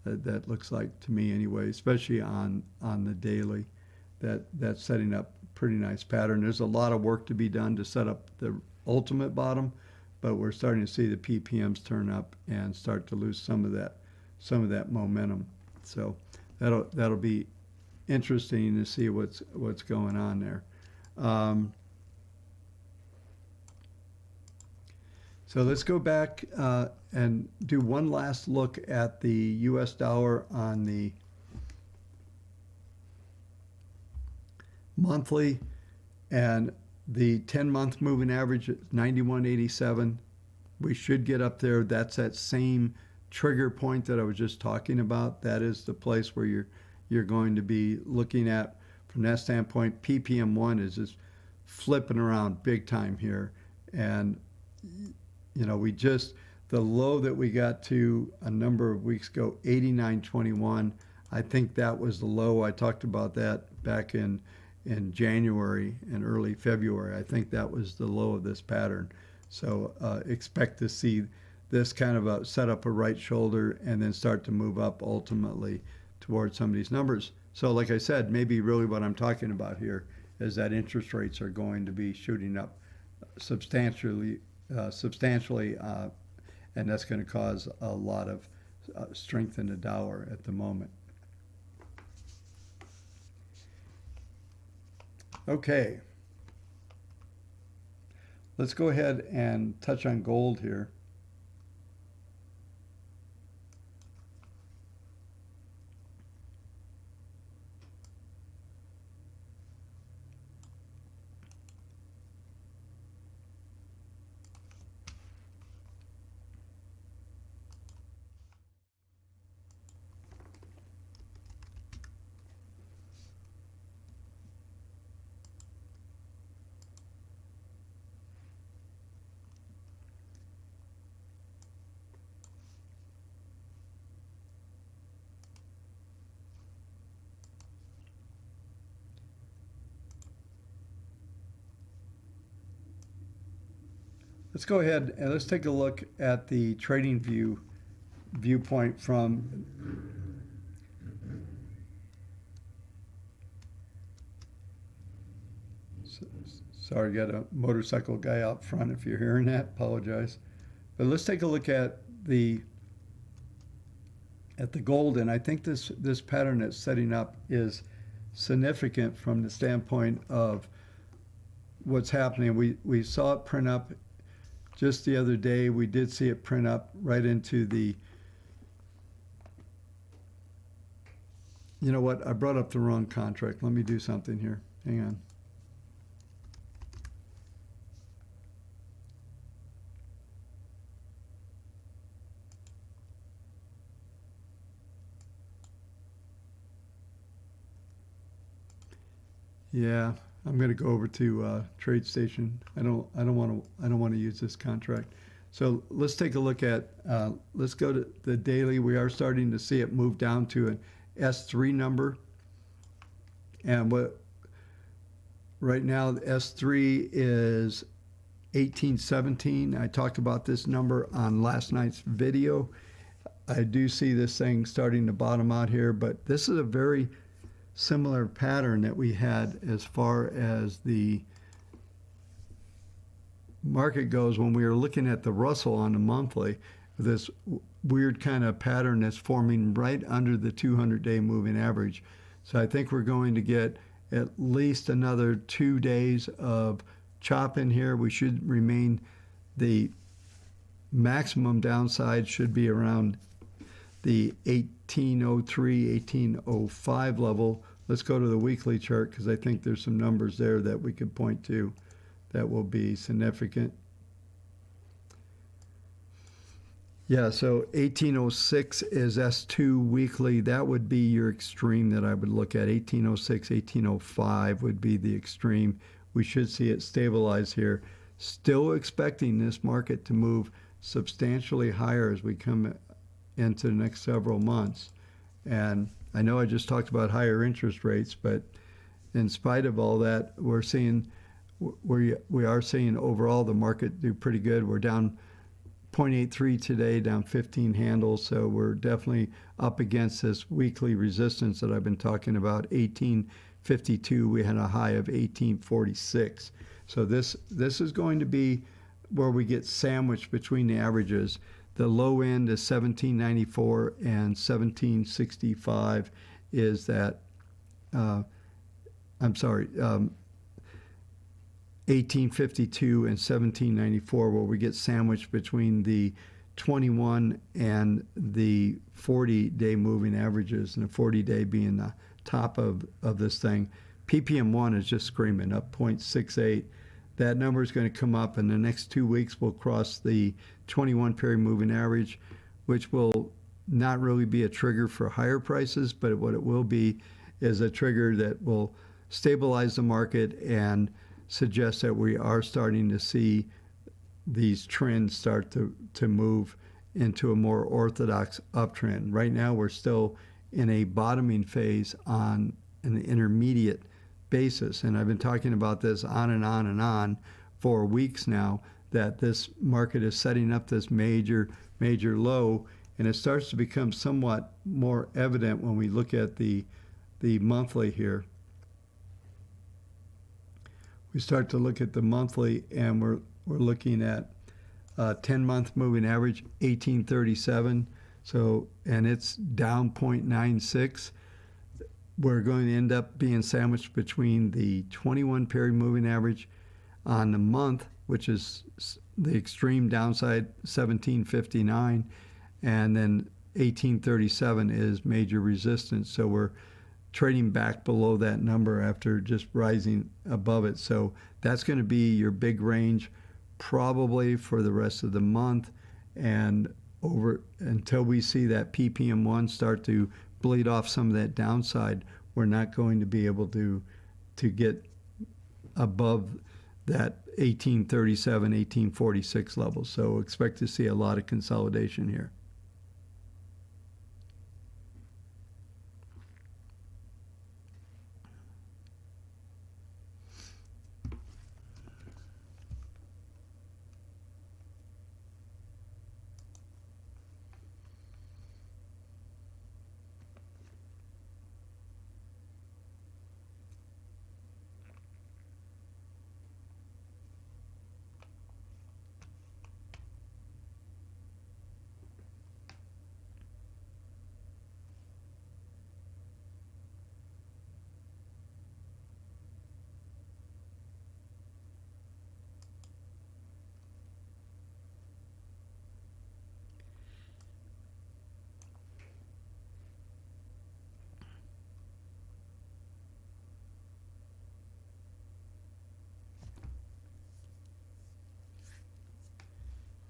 That looks like to me anyway, especially on the daily. That's setting up a pretty nice pattern. There's a lot of work to be done to set up the ultimate bottom, but we're starting to see the PPMs turn up and start to lose some of that momentum. So that'll be interesting to see what's going on there. So let's go back and do one last look at the U.S. dollar on the monthly, and the 10-month moving average is 91.87. We should get up there. That's that same trigger point that I was just talking about, that is the place where you're going to be looking at from that standpoint. PPM1 is just flipping around big time here. And, you know, the low that we got to a number of weeks ago, 89.21, I think that was the low. I talked about that back in January and early February. I think that was the low of this pattern. So expect to see this kind of set up a right shoulder and then start to move up ultimately towards some of these numbers. So like I said, maybe really what I'm talking about here is that interest rates are going to be shooting up substantially, and that's going to cause a lot of strength in the dollar at the moment. Okay, let's go ahead and touch on gold here. Let's go ahead and let's take a look at the TradingView viewpoint from sorry, got a motorcycle guy out front. If you're hearing that, apologize. But let's take a look at the gold, and I think this pattern that's setting up is significant from the standpoint of what's happening. We saw it print up just the other day. We did see it print up right into the, you know what, I brought up the wrong contract. Let me do something here. Hang on. Yeah, I'm going to go over to TradeStation. I don't want to use this contract. So let's take a look at. Let's go to the daily. We are starting to see it move down to an S3 number, and what right now the S3 is 1817. I talked about this number on last night's video. I do see this thing starting to bottom out here, but this is a very similar pattern that we had as far as the market goes when we were looking at the Russell on the monthly, this weird kind of pattern that's forming right under the 200-day moving average. So I think we're going to get at least another 2 days of chop in here. We should remain, the maximum downside should be around the 1803, 1805 level. Let's go to the weekly chart because I think there's some numbers there that we could point to that will be significant. Yeah, so 1806 is S2 weekly. That would be your extreme that I would look at. 1806, 1805 would be the extreme. We should see it stabilize here. Still expecting this market to move substantially higher as we come into the next several months. And I know I just talked about higher interest rates, but in spite of all that, we are seeing overall the market do pretty good. We're down 0.83 today, down 15 handles, so we're definitely up against this weekly resistance that I've been talking about. 1852, we had a high of 1846. So this is going to be where we get sandwiched between the averages. The low end is 1794 and 1765 is that, 1852 and 1794, where we get sandwiched between the 21 and the 40-day moving averages, and the 40-day being the top of this thing. PPM1 is just screaming up 0.68. That number is going to come up in the next 2 weeks. We'll cross the 21 period moving average. which will not really be a trigger for higher prices, but what it will be is a trigger that will stabilize the market and suggest that we are starting to see these trends start to move into a more orthodox uptrend. Right now, we're still in a bottoming phase on an intermediate basis. And I've been talking about this on and on and on for weeks now, that this market is setting up this major low, and it starts to become somewhat more evident when we look at the monthly here. We start to look at the monthly, and we're looking at 10-month moving average 1837. So, and it's down 0.96. We're going to end up being sandwiched between the 21 period moving average on the month, which is the extreme downside, 1759, and then 1837 is major resistance. So we're trading back below that number after just rising above it. So that's going to be your big range probably for the rest of the month, and over until we see that PPM1 start to bleed off some of that downside, we're not going to be able to get above that 1837, 1846 levels. So expect to see a lot of consolidation here.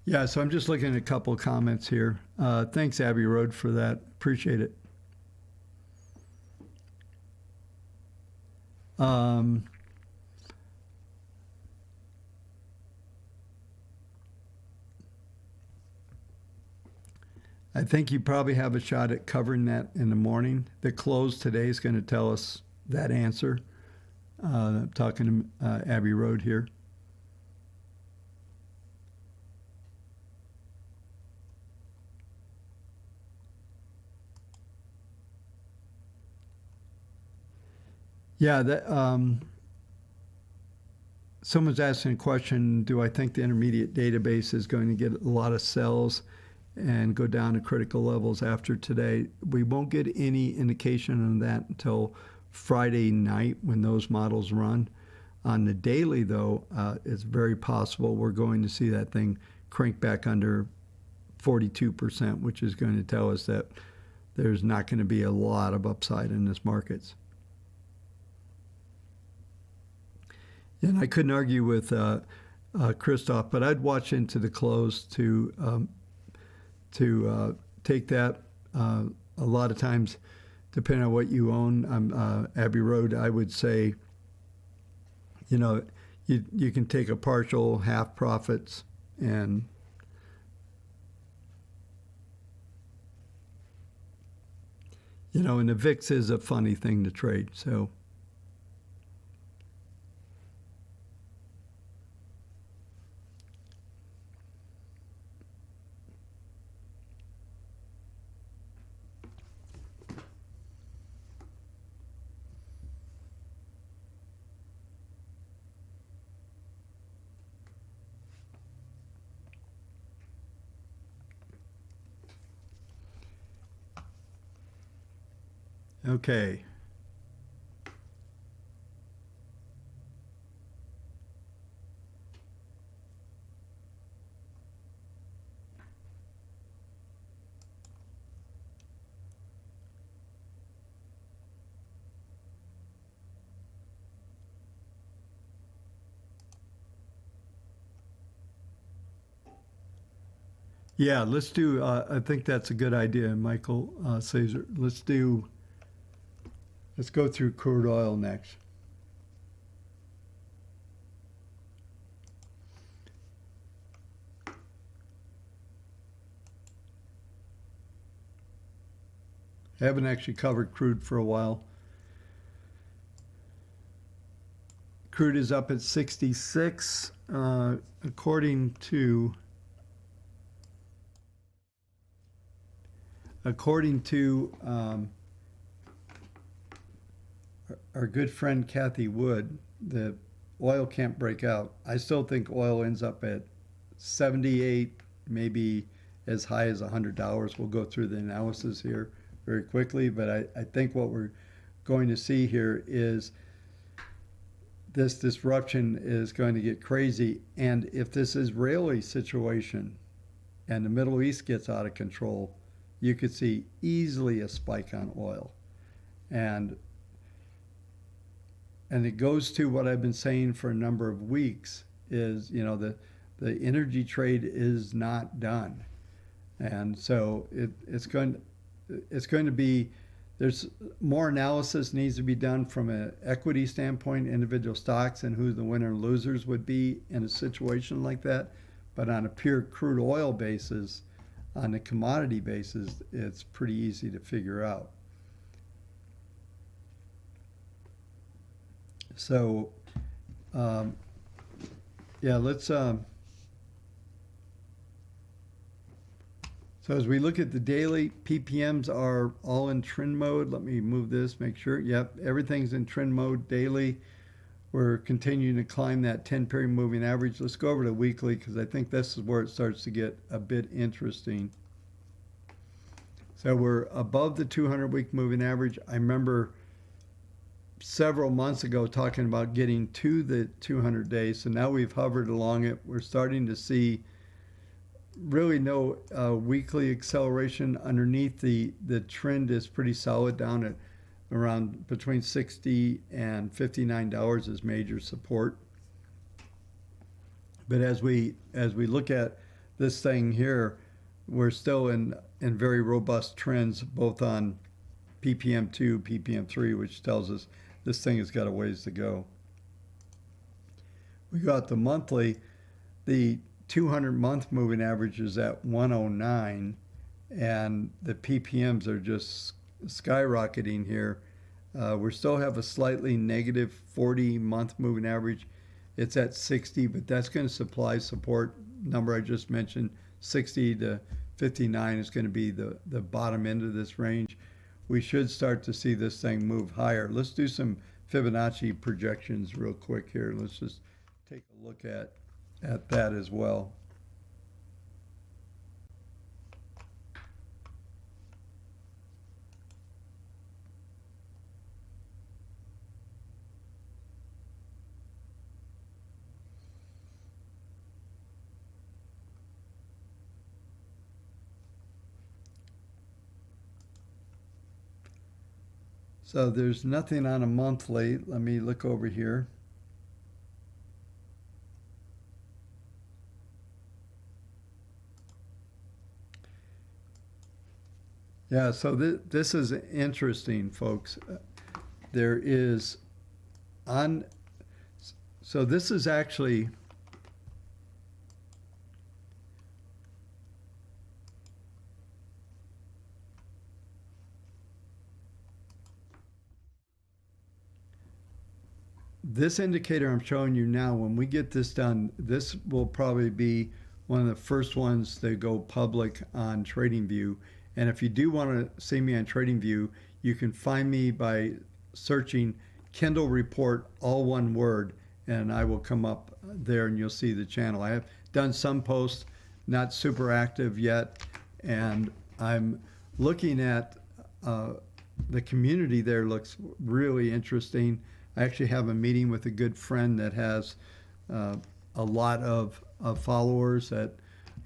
Yeah, so I'm just looking at a couple of comments here. Thanks, Abbey Road, for that. Appreciate it. I think you probably have a shot at covering that in the morning. The close today is going to tell us that answer. I'm talking to Abbey Road here. Yeah, someone's asking a question, do I think the intermediate database is going to get a lot of sells and go down to critical levels after today? We won't get any indication on that until Friday night when those models run. On the daily, though, it's very possible we're going to see that thing crank back under 42%, which is going to tell us that there's not going to be a lot of upside in this markets. And I couldn't argue with Christoph, but I'd watch into the close to take that. A lot of times, depending on what you own, Abbey Road, I would say, you can take a partial half profits and and the VIX is a funny thing to trade, so. Okay. Yeah, let's do, I think that's a good idea, Michael Caesar. Let's go through crude oil next. I haven't actually covered crude for a while. Crude is up at 66, according to our good friend Kathy Wood. The oil can't break out. I still think oil ends up at 78, maybe as high as $100. We'll go through the analysis here very quickly, but I think what we're going to see here is this disruption is going to get crazy. And if this Israeli situation and the Middle East gets out of control, you could see easily a spike on oil. And it goes to what I've been saying for a number of weeks is, the energy trade is not done. And so it's going to be, there's more analysis needs to be done from an equity standpoint, individual stocks, and who the winner and losers would be in a situation like that. But on a pure crude oil basis, on a commodity basis, it's pretty easy to figure out. So, yeah, let's. So as we look at the daily, PPMs are all in trend mode. Let me move this, make sure. Yep, everything's in trend mode daily. We're continuing to climb that 10-period moving average. Let's go over to weekly because I think this is where it starts to get a bit interesting. So we're above the 200-week moving average. I remember several months ago talking about getting to the 200 days. So now we've hovered along it. We're starting to see really no weekly acceleration underneath. The trend is pretty solid down at around between $60 and $59 as major support. But as we look at this thing here, we're still in very robust trends, both on PPM2, PPM3, which tells us this thing has got a ways to go. We got the monthly, the 200-month moving average is at 109, and the PPMs are just skyrocketing here. We still have a slightly negative 40-month moving average. It's at 60, but that's going to supply support. Number I just mentioned, 60 to 59 is going to be the bottom end of this range. We should start to see this thing move higher. Let's do some Fibonacci projections real quick here. Let's just take a look at that as well. So there's nothing on a monthly. Let me look over here. Yeah, so this is interesting, folks. There is so this is actually, this indicator I'm showing you now, when we get this done, this will probably be one of the first ones that go public on TradingView. And if you do want to see me on TradingView, you can find me by searching Kendall Report, all one word, and I will come up there and you'll see the channel. I have done some posts, not super active yet, and I'm looking at the community there looks really interesting. I actually have a meeting with a good friend that has a lot of followers that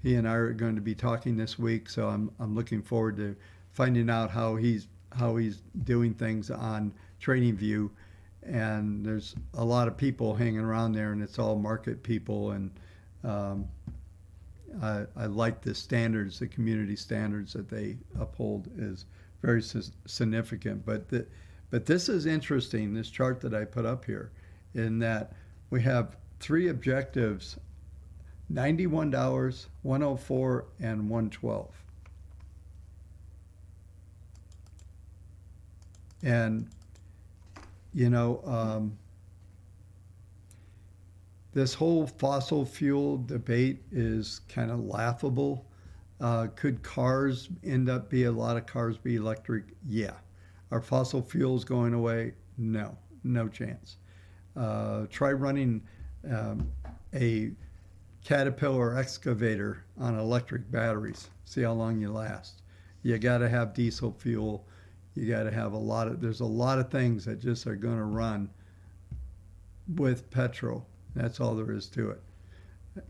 he and I are going to be talking this week. So I'm looking forward to finding out how he's doing things on TradingView. And there's a lot of people hanging around there, and it's all market people, and I like the standards, the community standards that they uphold is very significant. But this is interesting, this chart that I put up here, in that we have three objectives: $91, 104, and 112. And you know, this whole fossil fuel debate is kind of laughable. Could cars end up be a lot of cars be electric? Yeah. Are fossil fuels going away? No, no chance. Try running a Caterpillar excavator on electric batteries. See how long you last. You got to have diesel fuel. You got to have there's a lot of things that just are going to run with petrol. That's all there is to it.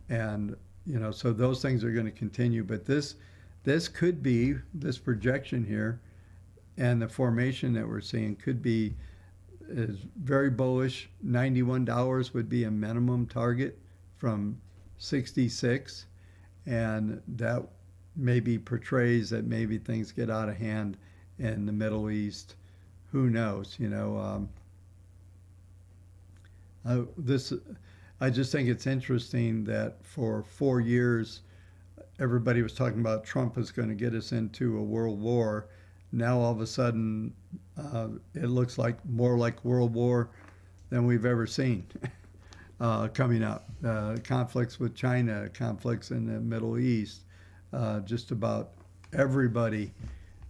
And, you know, so those things are going to continue. But this could be, this projection here and the formation that we're seeing is very bullish. $91 would be a minimum target from 66. And that maybe portrays that maybe things get out of hand in the Middle East. Who knows? You know, I just think it's interesting that for 4 years, everybody was talking about Trump is going to get us into a world war. Now all of a sudden, it looks like more like World War than we've ever seen coming up. Conflicts with China, conflicts in the Middle East. Just about everybody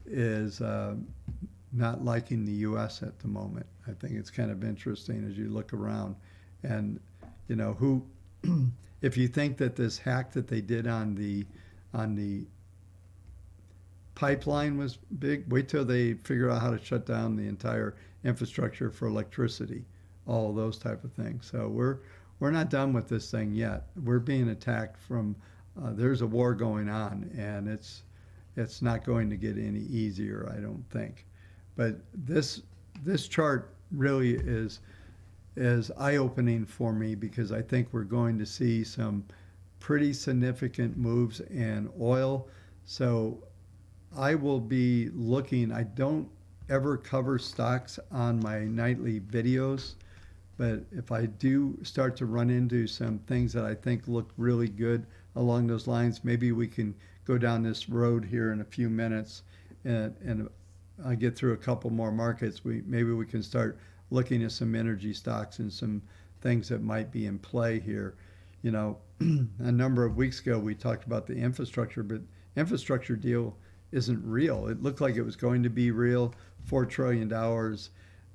is not liking the U.S. at the moment. I think it's kind of interesting as you look around. And, you know, if you think that this hack that they did on the pipeline was big, wait till they figure out how to shut down the entire infrastructure for electricity, all those type of things. So we're not done with this thing yet. We're being attacked from, there's a war going on, and it's not going to get any easier, I don't think. But this chart really is eye-opening for me, because I think we're going to see some pretty significant moves in oil. So I will be looking. I don't ever cover stocks on my nightly videos, but if I do start to run into some things that I think look really good along those lines, maybe we can go down this road here in a few minutes, and I get through a couple more markets. Maybe we can start looking at some energy stocks and some things that might be in play here. You know, a number of weeks ago we talked about the infrastructure, but infrastructure deal isn't real. It looked like it was going to be real, $4 trillion.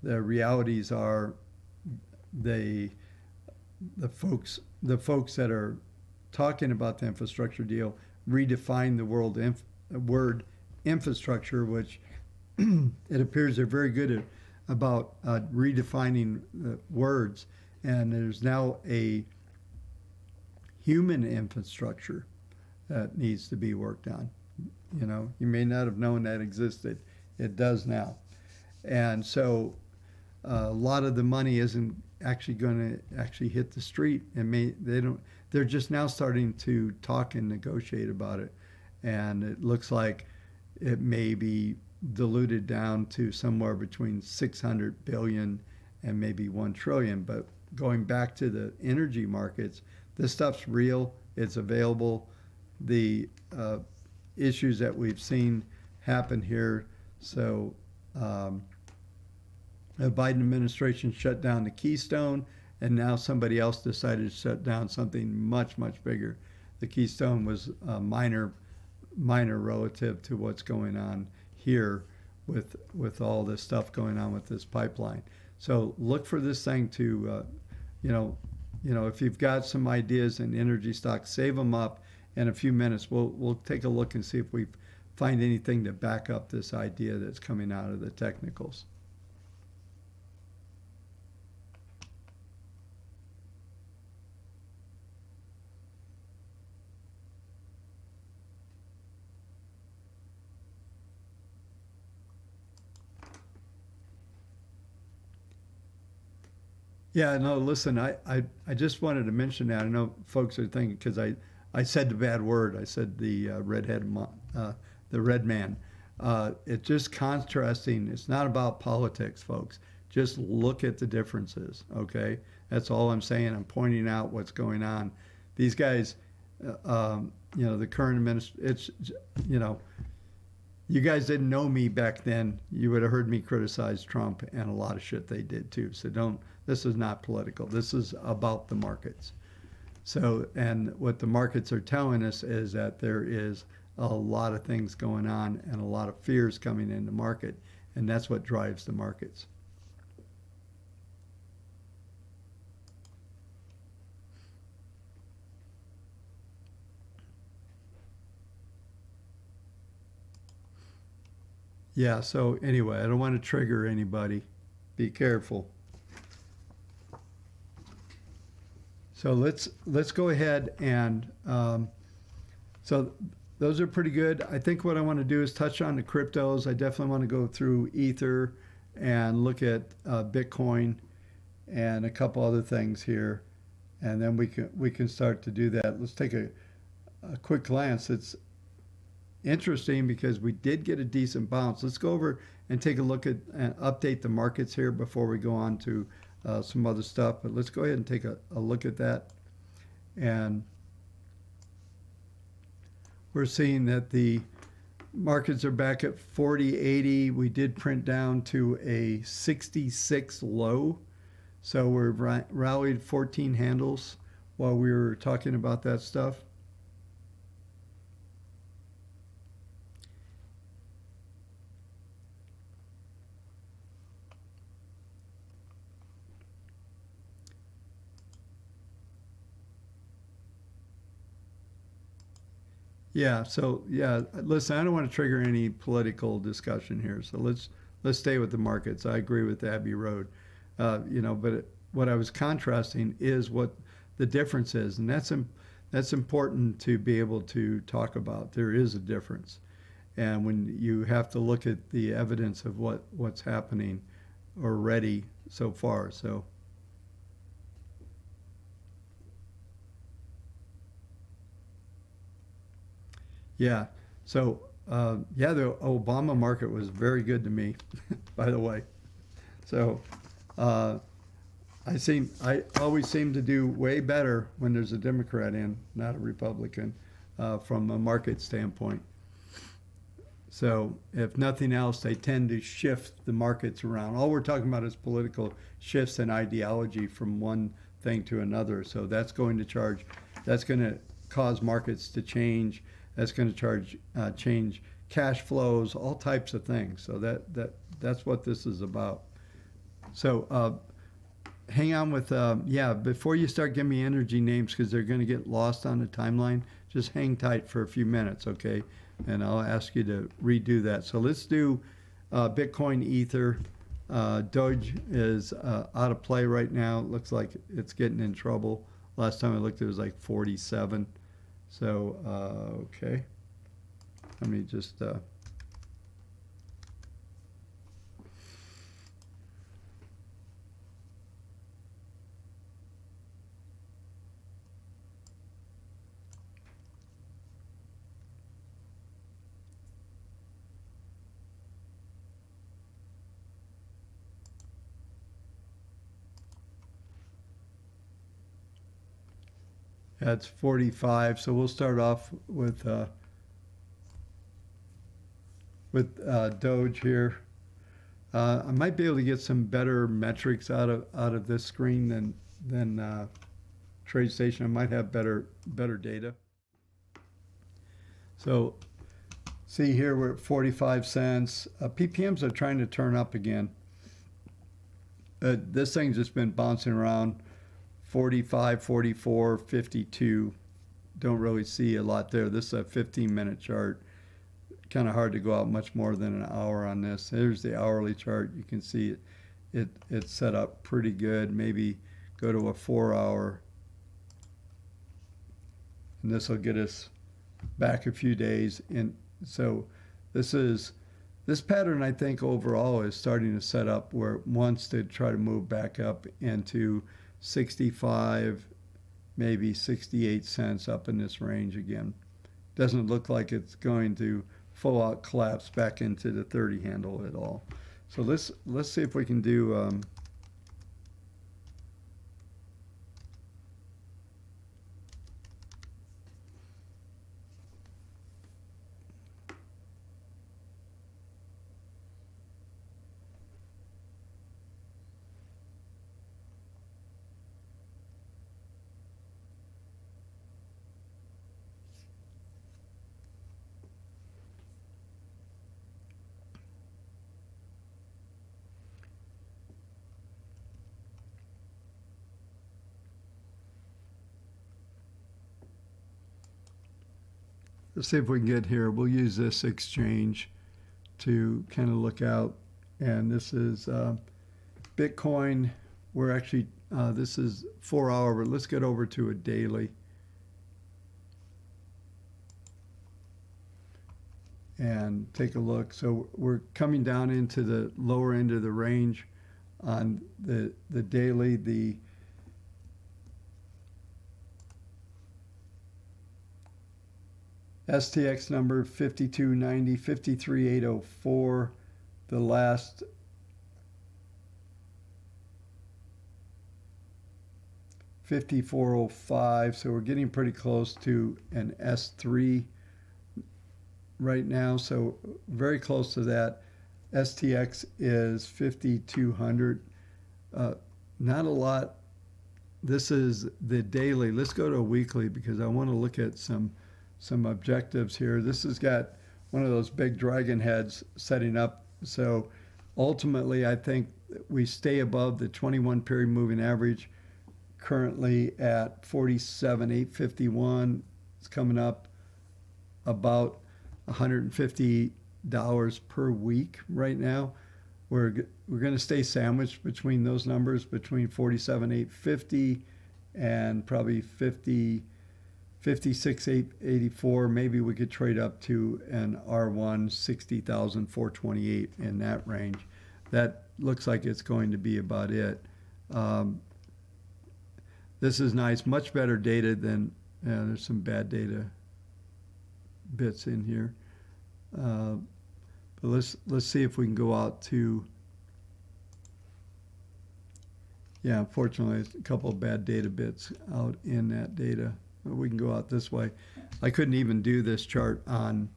The realities are the folks that are talking about the infrastructure deal redefine the word infrastructure, which it appears they're very good at about redefining words. And there's now a human infrastructure that needs to be worked on. You know, you may not have known that existed. It does now. And so a lot of the money isn't actually going to actually hit the street, and they're just now starting to talk and negotiate about it. And it looks like it may be diluted down to somewhere between 600 billion and maybe 1 trillion. But going back to the energy markets, this stuff's real, it's available. The issues that we've seen happen here. So the Biden administration shut down the Keystone, and now somebody else decided to shut down something much, much bigger. The Keystone was minor relative to what's going on here with all this stuff going on with this pipeline. So look for this thing to, if you've got some ideas in energy stocks, save them up. In a few minutes, we'll take a look and see if we find anything to back up this idea that's coming out of the technicals. Yeah, no, listen, I just wanted to mention that. I know folks are thinking, because I said the bad word. I said the the red man. It's just contrasting. It's not about politics, folks. Just look at the differences. Okay, that's all I'm saying. I'm pointing out what's going on. These guys, the current administration. It's you know, you guys didn't know me back then. You would have heard me criticize Trump and a lot of shit they did too. So don't. This is not political. This is about the markets. So, and what the markets are telling us is that there is a lot of things going on and a lot of fears coming in the market, and that's what drives the markets. Yeah, so anyway, I don't want to trigger anybody. Be careful. So let's go ahead and so those are pretty good. I think what I want to do is touch on the cryptos. I definitely want to go through Ether and look at Bitcoin and a couple other things here, and then we can start to do that. Let's take a quick glance. It's interesting because we did get a decent bounce. Let's go over and take a look at and update the markets here before we go on to some other stuff. But let's go ahead and take a look at that. And we're seeing that the markets are back at 40.80. We did print down to a 66 low. So we're rallied 14 handles while we were talking about that stuff. Yeah, so yeah, listen, I don't want to trigger any political discussion here. So let's stay with the markets. I agree with Abbey Road. But what I was contrasting is what the difference is, and that's important to be able to talk about. There is a difference, and when you have to look at the evidence of what's happening already so far. So yeah, so the Obama market was very good to me, by the way. So uh, I always seem to do way better when there's a Democrat in, not a Republican, from a market standpoint. So if nothing else, they tend to shift the markets around. All we're talking about is political shifts in ideology from one thing to another. So that's going to that's going to cause markets to change. That's going to change cash flows, all types of things. So that's what this is about. So hang on with before you start giving me energy names because they're going to get lost on the timeline. Just hang tight for a few minutes, okay? And I'll ask you to redo that. So let's do Bitcoin, Ether. Doge is out of play right now. It looks like it's getting in trouble. Last time I looked, it was like 47. So, okay. Let me just... That's 45. So we'll start off with Doge here. I might be able to get some better metrics out of this screen than TradeStation. I might have better data. So see here we're at 45 cents. PPMs are trying to turn up again. This thing's just been bouncing around 45, 44, 52. Don't really see a lot there. This is a 15-minute chart. Kind of hard to go out much more than an hour on this. Here's the hourly chart. You can see it's set up pretty good. Maybe go to a 4-hour. And this will get us back a few days. And so this pattern, I think, overall is starting to set up where it wants to try to move back up into 65 maybe 68 cents up in this range again. Doesn't look like it's going to full out collapse back into the 30 handle at all. So let's see if we can do let's see if we can get here. We'll use this exchange to kind of look out. And this is Bitcoin. We're actually, this is 4 hour, but let's get over to a daily. And take a look. So we're coming down into the lower end of the range on the daily. The STX number 5290, 53804. The last $54.05. So we're getting pretty close to an S3 right now. So very close to that. STX is 5200. Not a lot. This is the daily. Let's go to a weekly because I want to look at some objectives here. This has got one of those big dragon heads setting up. So ultimately, I think we stay above the 21 period moving average, currently at 47,851. It's coming up about $150 per week right now. We're going to stay sandwiched between those numbers, between 47,850 and probably 56,884. Maybe we could trade up to an R1 60,428 in that range. That looks like it's going to be about it. This is nice, much better data than there's some bad data bits in here. But let's see if we can go out to, yeah, unfortunately, a couple of bad data bits out in that data. But we can go out this way. I couldn't even do this chart on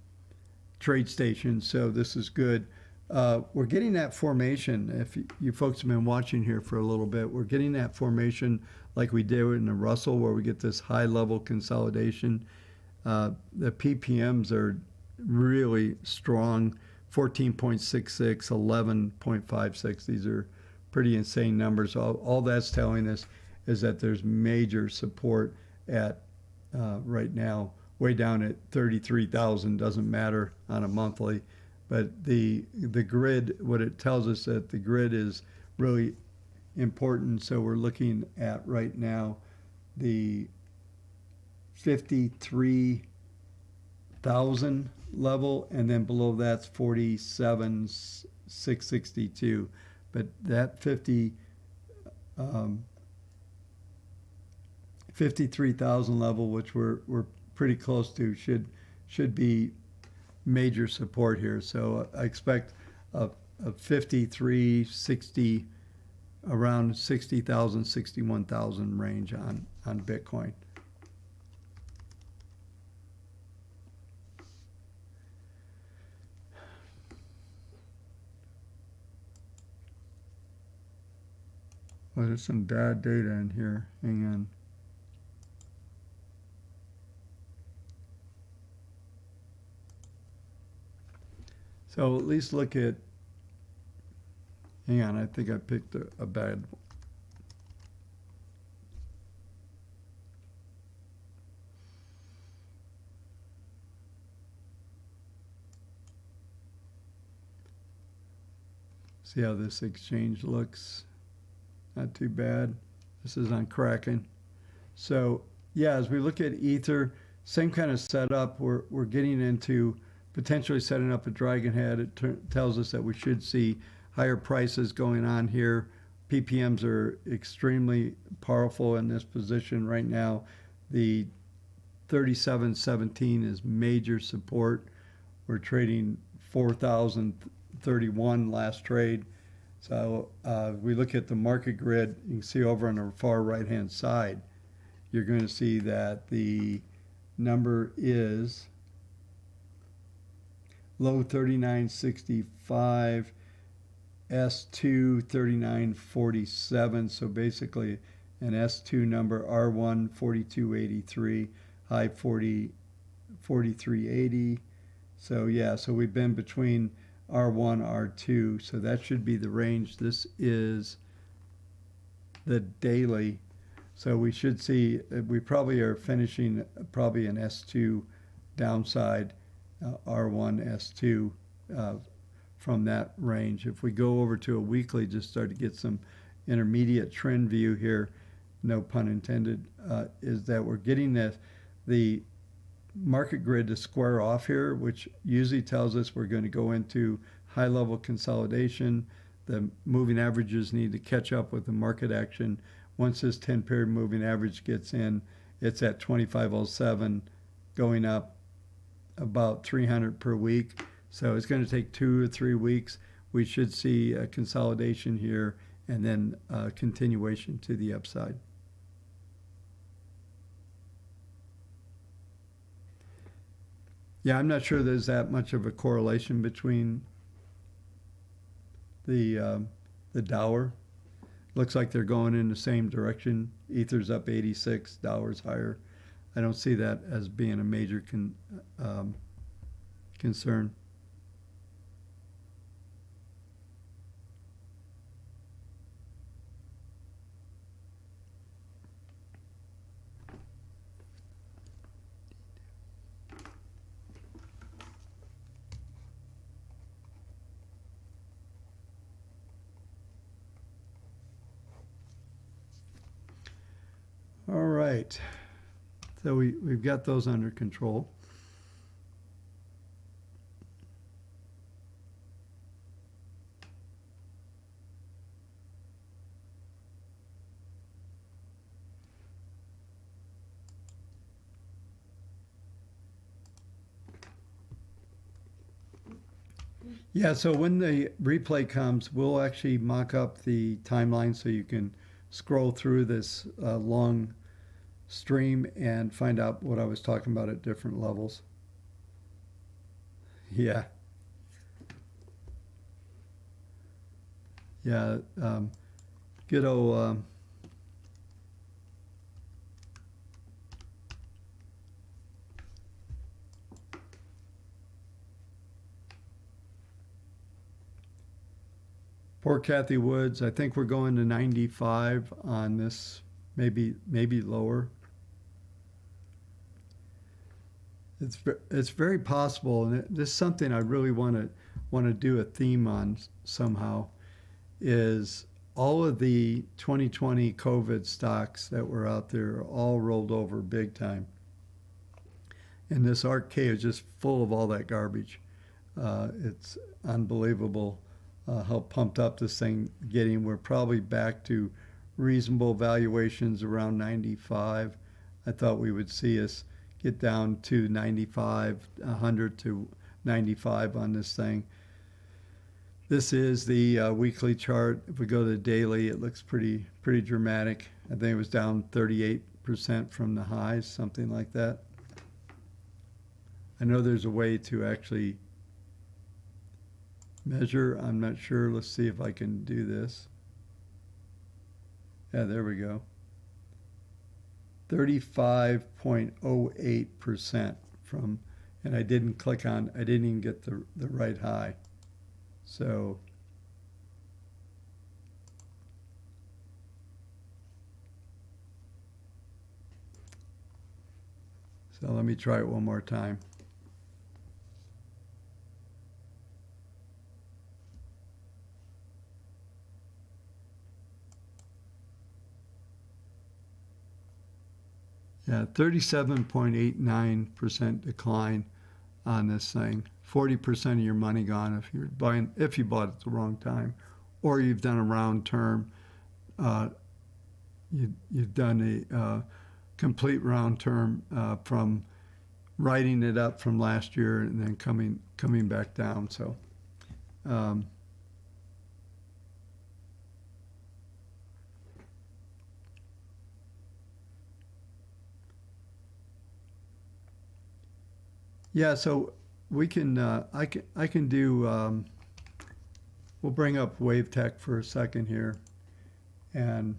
TradeStation, so this is good. We're getting that formation. If you folks have been watching here for a little bit, we're getting that formation like we did in the Russell, where we get this high-level consolidation. The PPMs are really strong, 14.66, 11.56. These are pretty insane numbers. All that's telling us is that there's major support at right now, way down at 33,000. Doesn't matter on a monthly, but the grid, what it tells us that the grid is really important. So we're looking at right now the 53,000 level, and then below that's 47,662. But that 53,000 level, which we're pretty close to, should be major support here. So I expect a 5360, around 60,000, 61,000 range on Bitcoin. Well, there's some bad data in here. Hang on. So at least look at, hang on, I think I picked a bad one. See how this exchange looks. Not too bad. This is on Kraken. So yeah, as we look at Ether, same kind of setup. We're getting into potentially setting up a dragon head. It tells us that we should see higher prices going on here. PPMs are extremely powerful in this position right now. The 37.17 is major support. We're trading 4,031 last trade. So we look at the market grid, you can see over on the far right-hand side, you're going to see that the number is low 39.65, S2 39.47. So basically an S2 number, R1 42.83, high 43.80. So yeah, so we've been between R1, R2, so that should be the range. This is the daily, so we should see, we probably are finishing probably an S2 downside, R1, S2 from that range. If we go over to a weekly, just start to get some intermediate trend view here, no pun intended, is that we're getting the market grid to square off here, which usually tells us we're going to go into high level consolidation. The moving averages need to catch up with the market action. Once this 10-period moving average gets in, it's at 2507, going up about 300 per week. So it's going to take 2 or 3 weeks. We should see a consolidation here and then a continuation to the upside. Yeah, I'm not sure there's that much of a correlation between the Dower. Looks like they're going in the same direction. Ether's up 86, Dower's higher. I don't see that as being a major concern. All right, so we've got those under control. Yeah, so when the replay comes, we'll actually mock up the timeline so you can scroll through this long stream and find out what I was talking about at different levels. Yeah. Yeah, good old poor Kathy Woods. I think we're going to 95 on this, maybe lower. It's very possible, and this is something I really want to do a theme on somehow. Is all of the 2020 COVID stocks that were out there all rolled over big time, and this ARKK is just full of all that garbage. It's unbelievable how pumped up this thing getting. We're probably back to reasonable valuations around 95. I thought we would see us get down to 95, 100 to 95 on this thing. This is the weekly chart. If we go to the daily, it looks pretty dramatic. I think it was down 38% from the highs, something like that. I know there's a way to actually measure. I'm not sure. Let's see if I can do this. Yeah, there we go. 35.08% from, and I didn't click on, I didn't even get the right high. So let me try it one more time. Yeah, 37.89% decline on this thing. 40% of your money gone if you bought it at the wrong time, or you've done a round term. you've done a complete round term from writing it up from last year and then coming back down. So yeah, so we can I can do we'll bring up WaveTech for a second here, and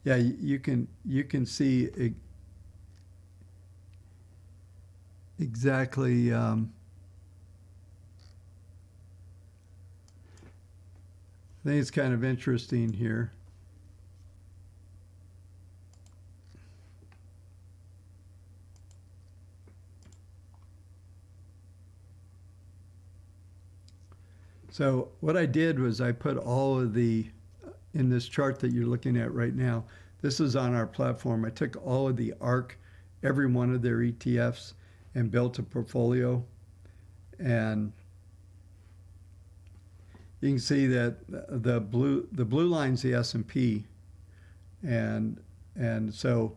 yeah, you can see exactly. I think it's kind of interesting here. So what I did was I put all of in this chart that you're looking at right now, this is on our platform. I took all of the ARK, every one of their ETFs, and built a portfolio. And you can see that the blue line's the S&P, and so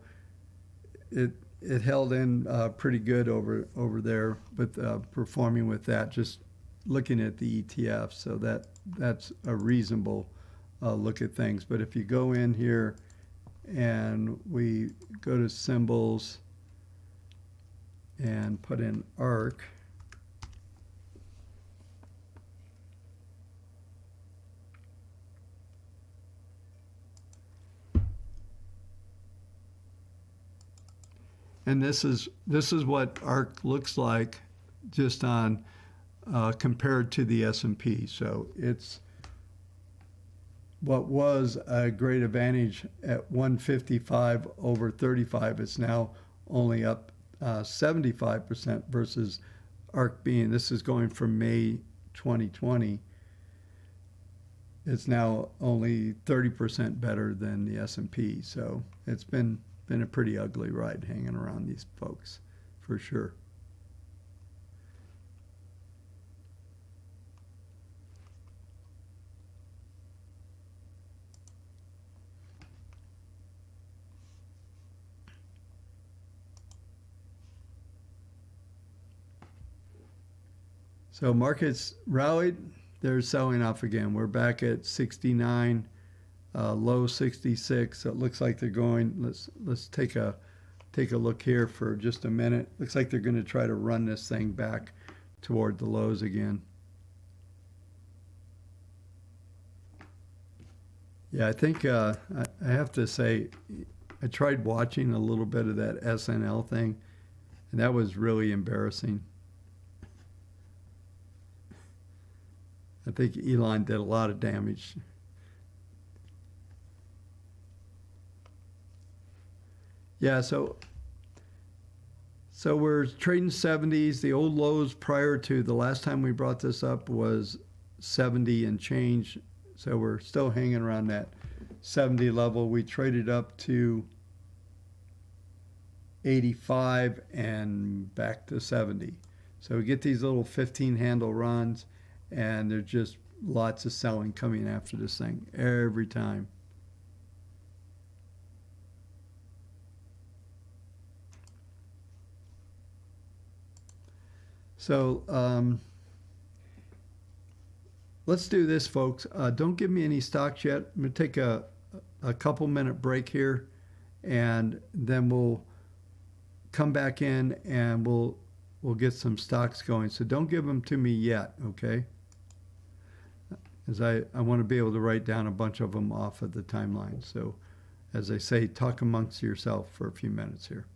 it held in pretty good over there with performing with that. Just looking at the ETF, so that's a reasonable look at things. But if you go in here and we go to symbols and put in ARK, and this is what ARK looks like just on compared to the S&P. So it's what was a great advantage at 155 over 35. It's now only up 75% versus ARK being, this is going from May 2020. It's now only 30% better than the S&P. So it's been a pretty ugly ride hanging around these folks, for sure. So markets rallied, they're selling off again. We're back at 69, low 66. So it looks like they're going. Let's take a look here for just a minute. Looks like they're going to try to run this thing back toward the lows again. Yeah, I think I have to say, I tried watching a little bit of that SNL thing, and that was really embarrassing. I think Elon did a lot of damage. Yeah, so we're trading 70s. The old lows prior to the last time we brought this up was 70 and change. So we're still hanging around that 70 level. We traded up to 85 and back to 70. So we get these little 15 handle runs, and there's just lots of selling coming after this thing every time. So let's do this, folks. Don't give me any stocks yet. I'm going to take a couple minute break here, and then we'll come back in and we'll get some stocks going. So don't give them to me yet, okay? As I want to be able to write down a bunch of them off of the timeline. So as I say, talk amongst yourself for a few minutes here.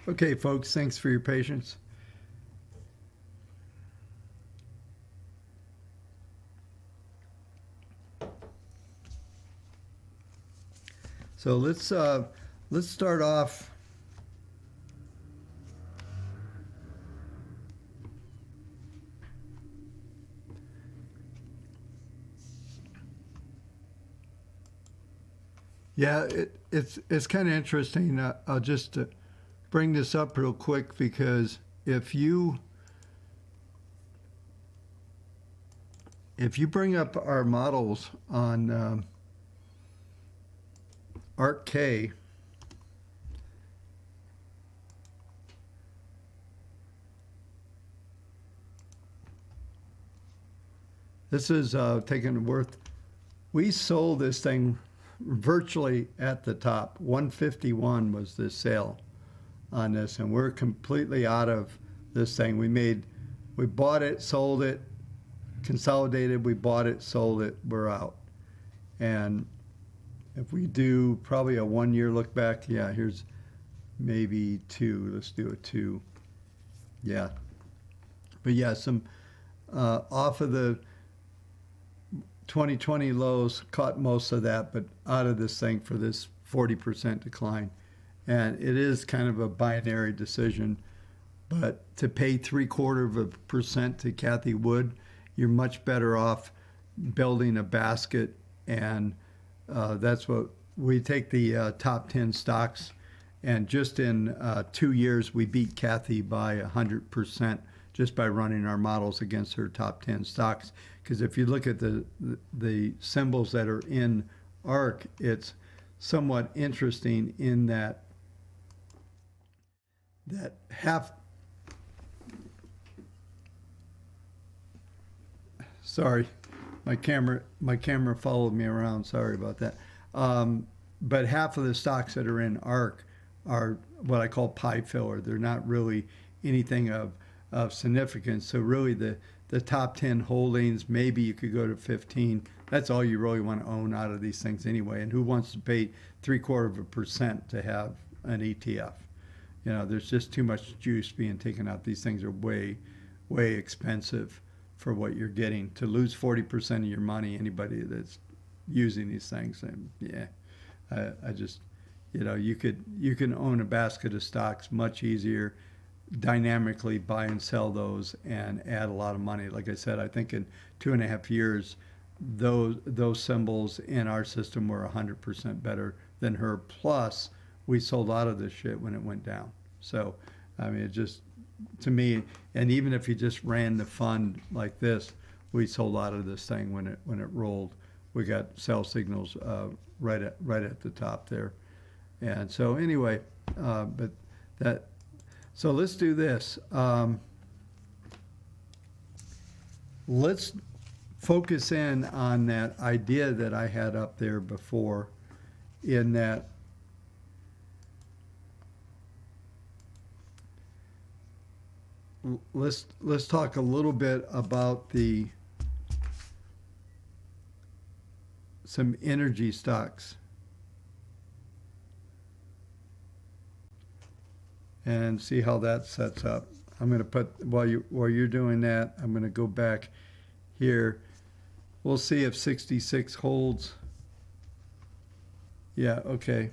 Okay, folks, thanks for your patience. So let's start off. Yeah, it's kind of interesting. I'll just bring this up real quick because if you bring up our models on ARKK, this is taking worth. We sold this thing virtually at the top. 151 was the sale on this, and we're completely out of this thing. We bought it, sold it, consolidated, we bought it, sold it, we're out. And if we do probably a 1 year look back, yeah, here's maybe two. Let's do a two. Yeah. But yeah, some off of the 2020 lows, caught most of that, but out of this thing for this 40% decline. And it is kind of a binary decision, but to pay 0.75% to Kathy Wood, you're much better off building a basket. And that's what we take the top 10 stocks. And just in 2 years, we beat Kathy by 100% just by running our models against her top 10 stocks. Because if you look at the symbols that are in ARK, it's somewhat interesting in that half. Sorry, my camera followed me around. Sorry about that. But half of the stocks that are in ARK are what I call pie filler. They're not really anything of significance. So really the top 10 holdings, maybe you could go to 15. That's all you really want to own out of these things anyway. And who wants to pay 0.75% to have an ETF? You know, there's just too much juice being taken out. These things are way, way expensive for what you're getting. To lose 40% of your money, anybody that's using these things, and yeah, I just, you know, you can own a basket of stocks much easier, dynamically buy and sell those and add a lot of money. Like I said, I think in 2.5 years, those symbols in our system were 100% better than her. Plus, we sold out of this shit when it went down. So, I mean, it just, to me, and even if you just ran the fund like this, we sold out of this thing when it rolled. We got sell signals right at the top there. And so anyway, but that. So let's do this. Let's focus in on that idea that I had up there before, in that let's talk a little bit about some energy stocks. And see how that sets up. I'm going to put, while you're doing that, I'm going to go back here. We'll see if 66 holds. Yeah, okay.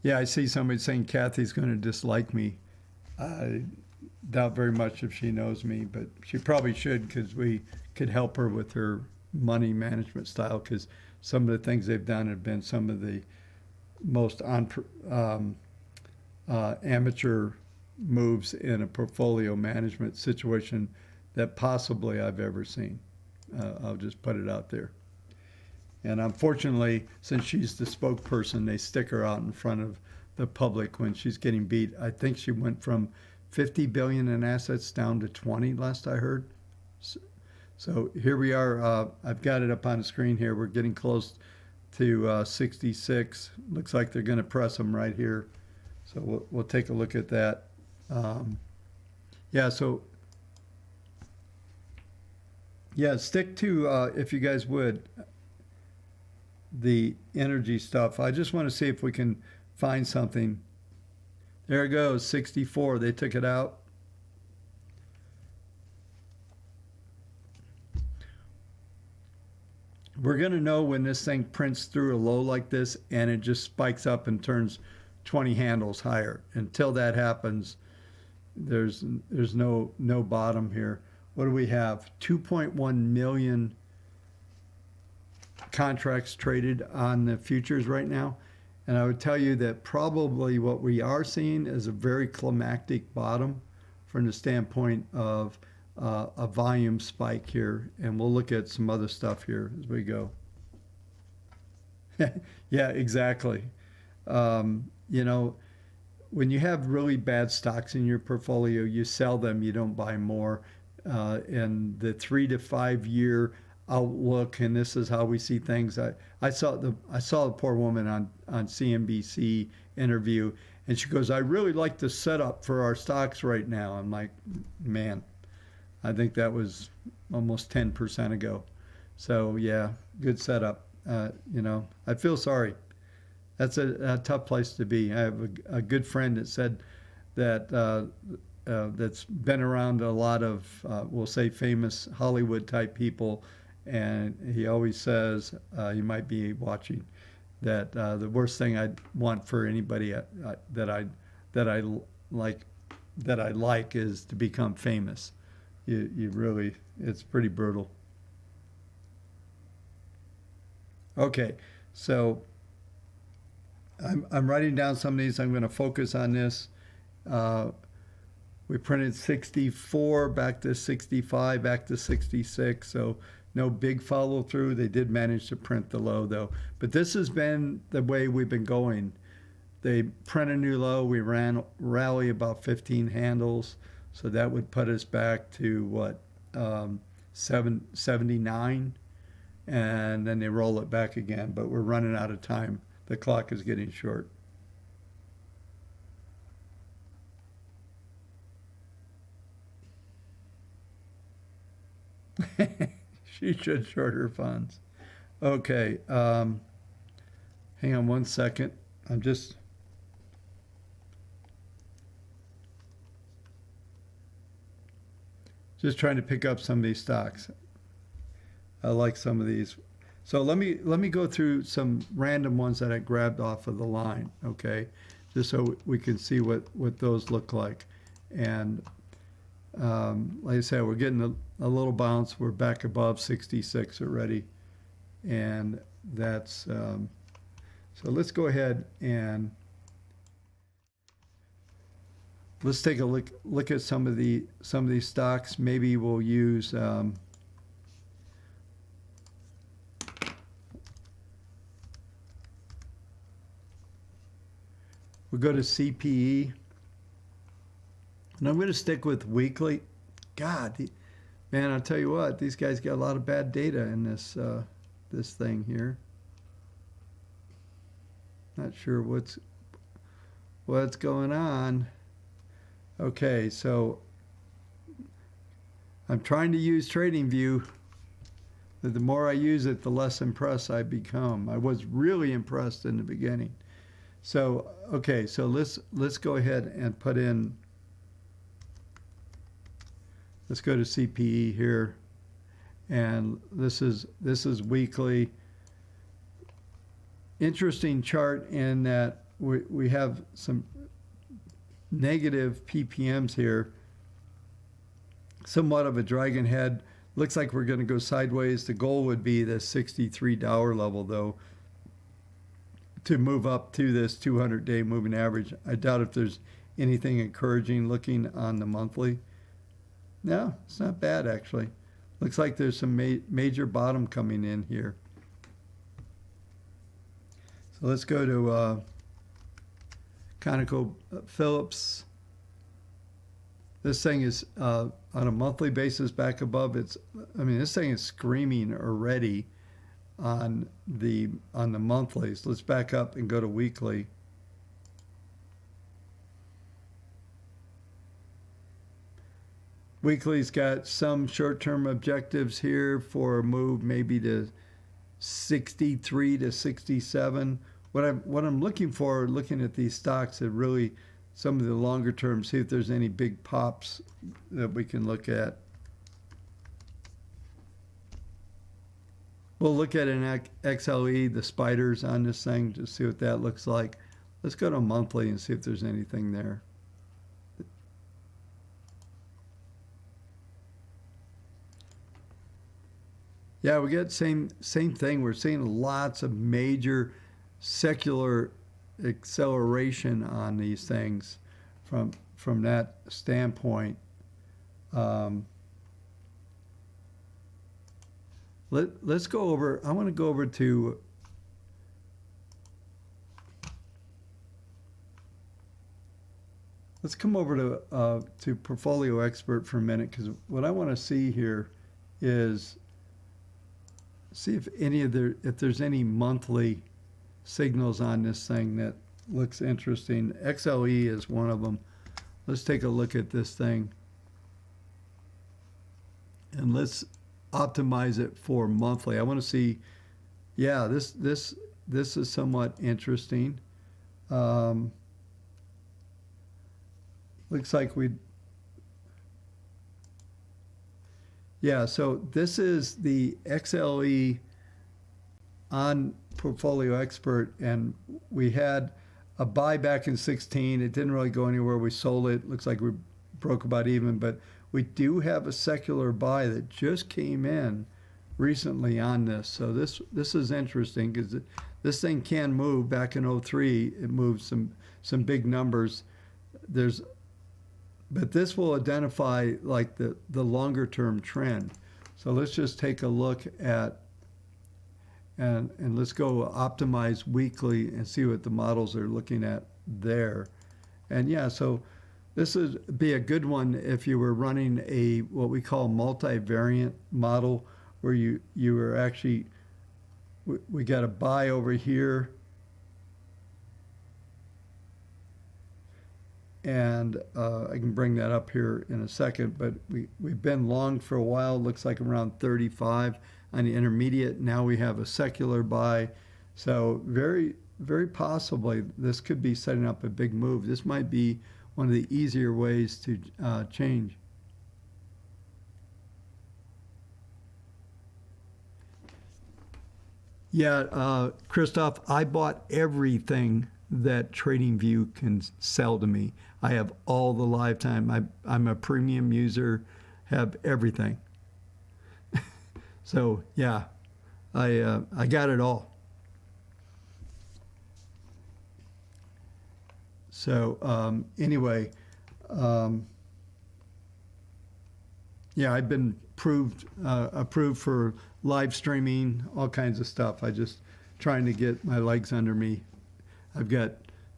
Yeah, I see somebody saying Kathy's going to dislike me. I doubt very much if she knows me, but she probably should, because we could help her with her money management style, because some of the things they've done have been some of the most amateur moves in a portfolio management situation that possibly I've ever seen. I'll just put it out there. And unfortunately, since she's the spokesperson, they stick her out in front of the public when she's getting beat. I think she went from 50 billion in assets down to 20 last I heard. So here we are. I've got it up on the screen here. We're getting close to 66. Looks like they're going to press them right here. So we'll take a look at that. Yeah, so yeah, stick to, if you guys would, the energy stuff. I just want to see if we can find something. There it goes, 64. They took it out. We're going to know when this thing prints through a low like this and it just spikes up and turns 20 handles higher. Until that happens, there's no bottom here. What do we have? 2.1 million contracts traded on the futures right now. And I would tell you that probably what we are seeing is a very climactic bottom from the standpoint of a volume spike here. And we'll look at some other stuff here as we go. Yeah, exactly. You know, when you have really bad stocks in your portfolio, you sell them, you don't buy more. And the 3 to 5 year outlook, and this is how we see things. I saw the poor woman on CNBC interview, and she goes, "I really like the setup for our stocks right now." I'm like, man, I think that was almost 10% ago. So yeah, good setup. You know, I feel sorry. That's a tough place to be. I have a good friend that said that that's been around a lot of, we'll say, famous Hollywood type people, and he always says, you might be watching, that the worst thing I'd want for anybody that I like is to become famous. You really, it's pretty brutal. Okay, so I'm writing down some of these. I'm going to focus on this. We printed 64, back to 65, back to 66. So no big follow through. They did manage to print the low though. But this has been the way we've been going. They print a new low. We rally about 15 handles. So that would put us back to what, 779. And then they roll it back again. But we're running out of time. The clock is getting short. She should short her funds. Okay. Hang on one second. I'm just trying to pick up some of these stocks. I like some of these. So let me go through some random ones that I grabbed off of the line, okay? Just so we can see what those look like. And like I said, we're getting a little bounce. We're back above 66 already. And that's, so let's go ahead and let's take a look at some of these stocks. Maybe we'll use, we'll go to CPE. And I'm going to stick with weekly. God, man, I'll tell you what, these guys got a lot of bad data in this thing here. Not sure what's going on. Okay, so I'm trying to use TradingView. The more I use it, the less impressed I become. I was really impressed in the beginning. So, okay, so let's go ahead and put in, let's go to CPE here, and this is weekly. Interesting chart in that we have some negative PPMs here, somewhat of a dragon head. Looks like we're going to go sideways. The goal would be the $63 level though, to move up to this 200-day moving average. I doubt if there's anything encouraging looking on the monthly. No, it's not bad actually. Looks like there's some major bottom coming in here. So let's go to ConocoPhillips. This thing is on a monthly basis back above. This thing is screaming already on the monthlies. Let's back up and go to weekly. Weekly's got some short-term objectives here for a move maybe to 63 to 67. What I'm looking for, looking at these stocks, are really some of the longer term, see if there's any big pops that we can look at. We'll look at an XLE, the spiders on this thing, to see what that looks like. Let's go to monthly and see if there's anything there. Yeah, we get same thing. We're seeing lots of major secular acceleration on these things from that standpoint. Let's go over. I want to go over to let's come over to Portfolio Expert for a minute, because what I want to see here is see if there's any monthly signals on this thing that looks interesting. XLE is one of them. Let's take a look at this thing, and let's optimize it for monthly. I want to see, yeah, this is somewhat interesting. Looks like yeah, so this is the XLE on Portfolio Expert, and we had a buy back in 16. It didn't really go anywhere. We sold it. Looks like we broke about even, but we do have a secular buy that just came in recently on this. So this is interesting, because this thing can move. Back in 03, it moved some big numbers. But this will identify like the longer term trend. So let's just take a look at, and let's go optimize weekly and see what the models are looking at there. And yeah, so this would be a good one if you were running a what we call multivariant model, where you were actually, we got a buy over here, and I can bring that up here in a second, but we've been long for a while. Looks like around 35 on the intermediate. Now we have a secular buy. So very, very possibly this could be setting up a big move. This might be one of the easier ways to change. Yeah, Christoph, I bought everything that TradingView can sell to me. I have all the lifetime. I'm a premium user, have everything. So yeah, I got it all. So anyway, yeah, I've been approved for live streaming, all kinds of stuff. I just trying to get my legs under me. I've got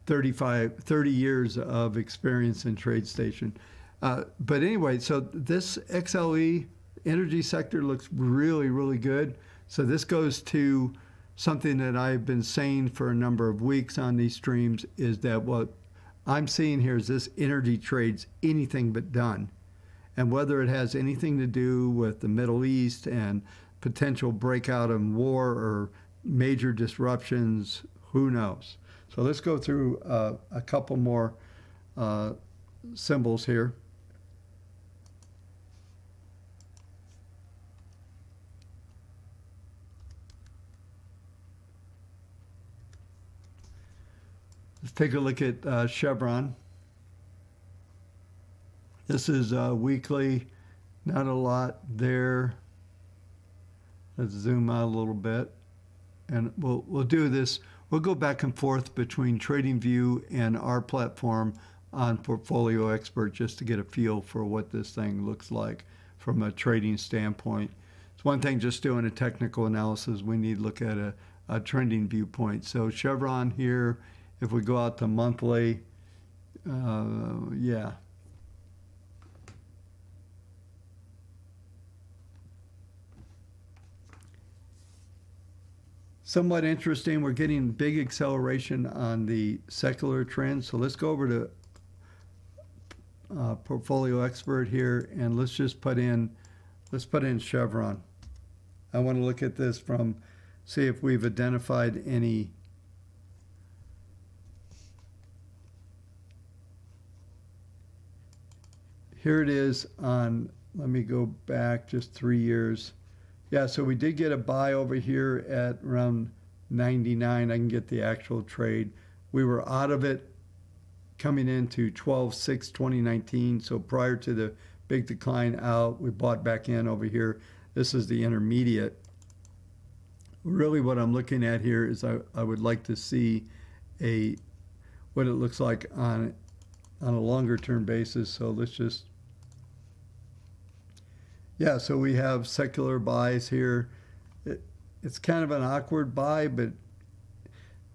30 years of experience in TradeStation. But anyway, so this XLE energy sector looks really, really good. So this goes to something that I've been saying for a number of weeks on these streams, is that what I'm seeing here is this energy trades anything but done. And whether it has anything to do with the Middle East and potential breakout of war or major disruptions, who knows? So let's go through a couple more symbols here. Let's take a look at Chevron. This is weekly, not a lot there. Let's zoom out a little bit, and we'll do this. We'll go back and forth between TradingView and our platform on Portfolio Expert, just to get a feel for what this thing looks like from a trading standpoint. It's one thing just doing a technical analysis. We need to look at trending viewpoint. So Chevron here, if we go out to monthly, yeah. Somewhat interesting, we're getting big acceleration on the secular trend. So let's go over to Portfolio Expert here, and let's put in Chevron. I want to look at this from, see if we've identified any here it is on, let me go back just 3 years. Yeah, so we did get a buy over here at around 99. I can get the actual trade. We were out of it coming into 12/6/2019. So prior to the big decline out, we bought back in over here. This is the intermediate. Really what I'm looking at here is I would like to see what it looks like on a longer term basis. So let's just, yeah, so we have secular buys here. It's kind of an awkward buy, but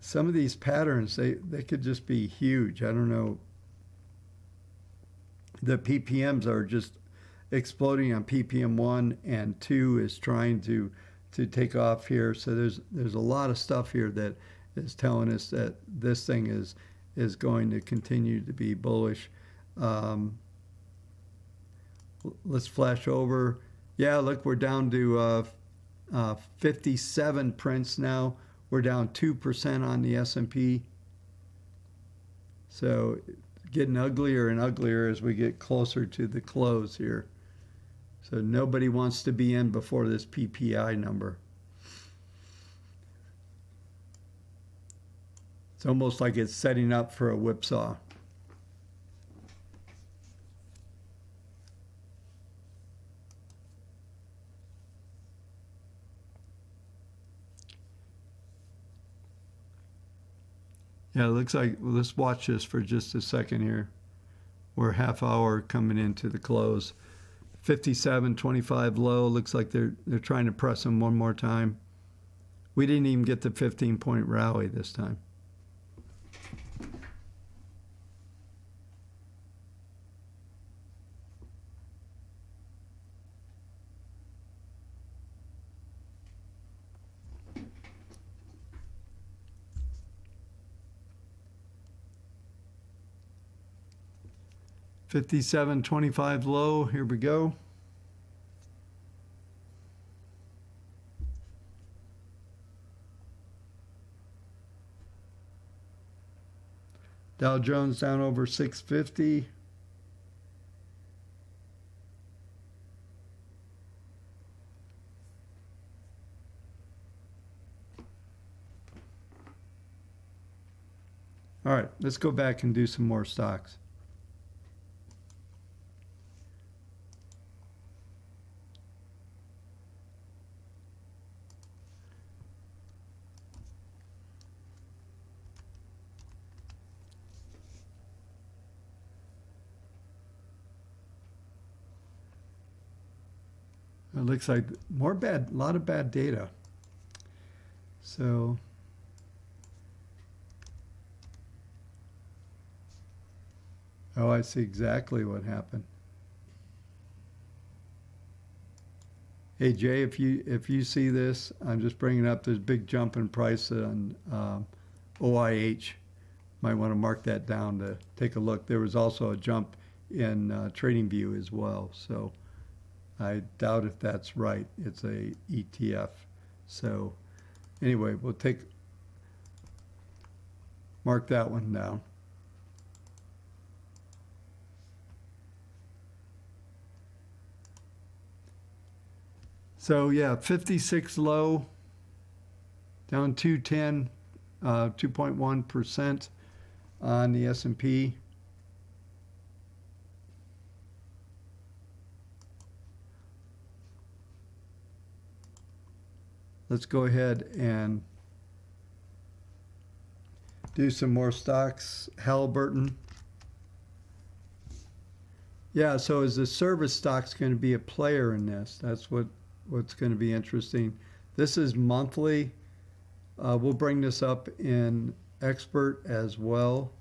some of these patterns, they could just be huge. I don't know. The PPMs are just exploding on PPM 1 and 2 is trying to take off here. So there's a lot of stuff here that is telling us that this thing is going to continue to be bullish. Let's flash over. Yeah, look, we're down to 57 prints now. We're down 2% on the S&P. So getting uglier and uglier as we get closer to the close here. So nobody wants to be in before this PPI number. It's almost like it's setting up for a whipsaw. Yeah, it looks like, well, let's watch this for just a second here. We're half hour coming into the close. 57.25 low. Looks like they're trying to press them one more time. We didn't even get the 15-point rally this time. $57.25 low. Here we go. Dow Jones down over 650. All right, let's go back and do some more stocks. It looks like a lot of bad data. So oh, I see exactly what happened. Hey Jay, if you see this, I'm just bringing up this big jump in price on OIH. Might want to mark that down to take a look. There was also a jump in TradingView as well. So I doubt if that's right. It's a ETF. So anyway, we'll mark that one down. So yeah, 56 low, down 210, 2.1% on the S&P. Let's go ahead and do some more stocks. Halliburton. Yeah, so is the service stocks going to be a player in this? That's what's going to be interesting. This is monthly. We'll bring this up in expert as well.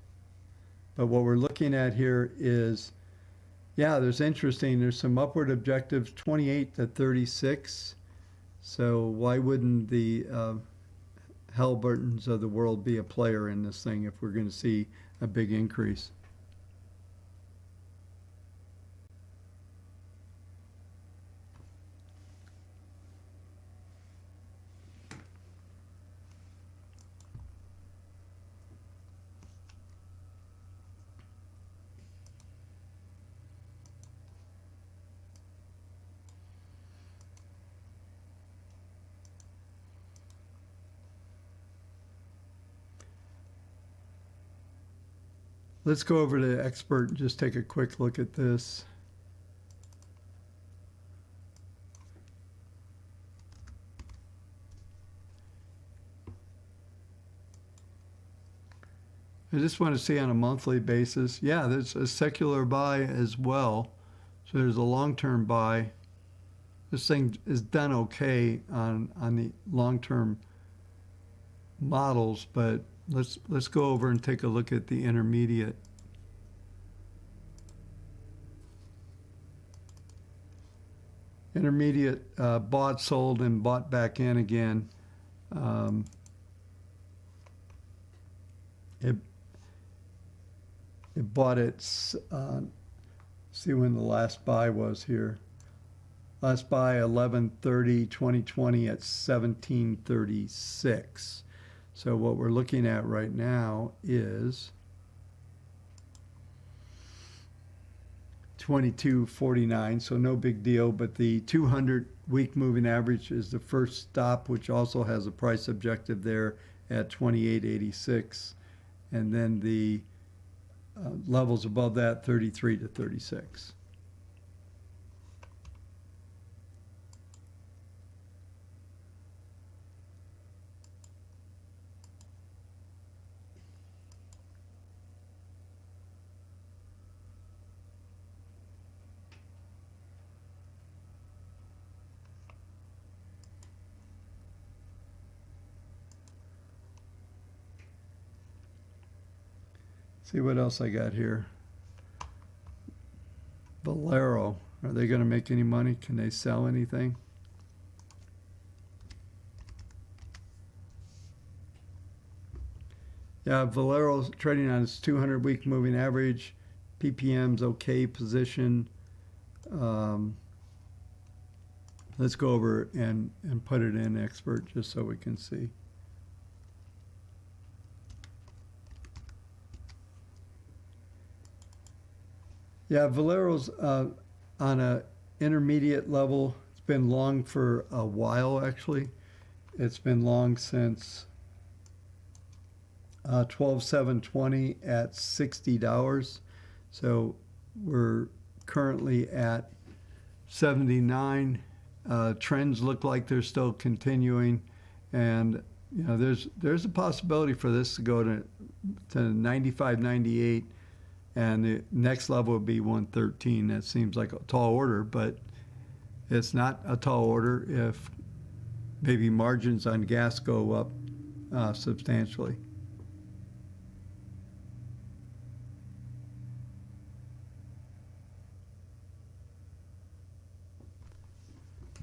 But what we're looking at here is, yeah, there's some upward objectives, 28 to 36. So why wouldn't the Halliburtons of the world be a player in this thing if we're going to see a big increase? Let's go over to expert and just take a quick look at this. I just want to see on a monthly basis. Yeah, there's a secular buy as well. So there's a long-term buy. This thing is done okay on the long-term models, but let's go over and take a look at the intermediate. Intermediate bought, sold, and bought back in again. It bought it, see when the last buy was here. Last buy 11/30/2020 at 1736. So what we're looking at right now is 22.49, so no big deal, but the 200-week moving average is the first stop, which also has a price objective there at 28.86, and then the levels above that 33 to 36. See what else I got here. Valero, are they going to make any money? Can they sell anything? Yeah, Valero's trading on its 200-week moving average. PPM's okay position. Let's go over and put it in expert just so we can see. Yeah, Valero's on a intermediate level. It's been long for a while, actually. It's been long since 12/7/20 at $60. So we're currently at 79. Trends look like they're still continuing, and you know there's a possibility for this to go to 95, 98. And the next level would be 113. That seems like a tall order, but it's not a tall order if maybe margins on gas go up substantially.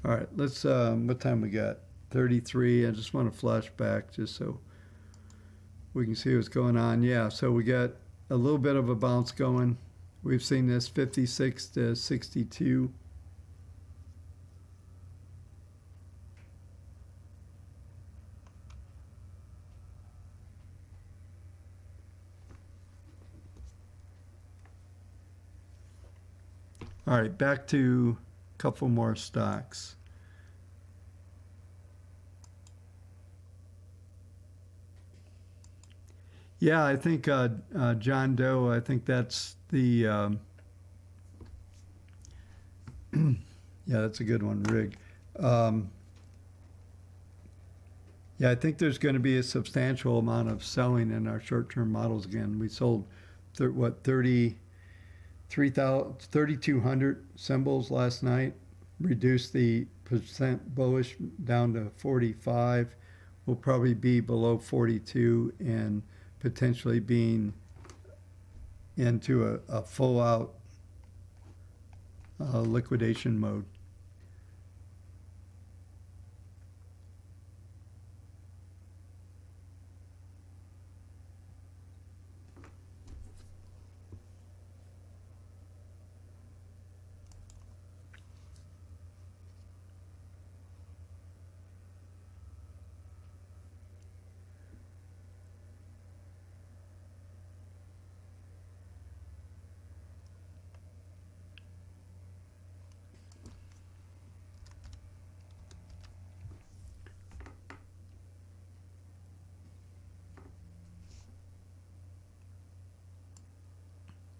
All right, let's, what time we got? 33. I just want to flash back just so we can see what's going on. Yeah, so we got a little bit of a bounce going. We've seen this 56 to 62. All right, back to a couple more stocks. Yeah, I think John Doe, I think that's the, yeah, that's a good one, Rig. Yeah, I think there's going to be a substantial amount of selling in our short-term models again. We sold, 3,200 symbols last night, reduced the percent bullish down to 45. will probably be below 42 and potentially being into a full out liquidation mode.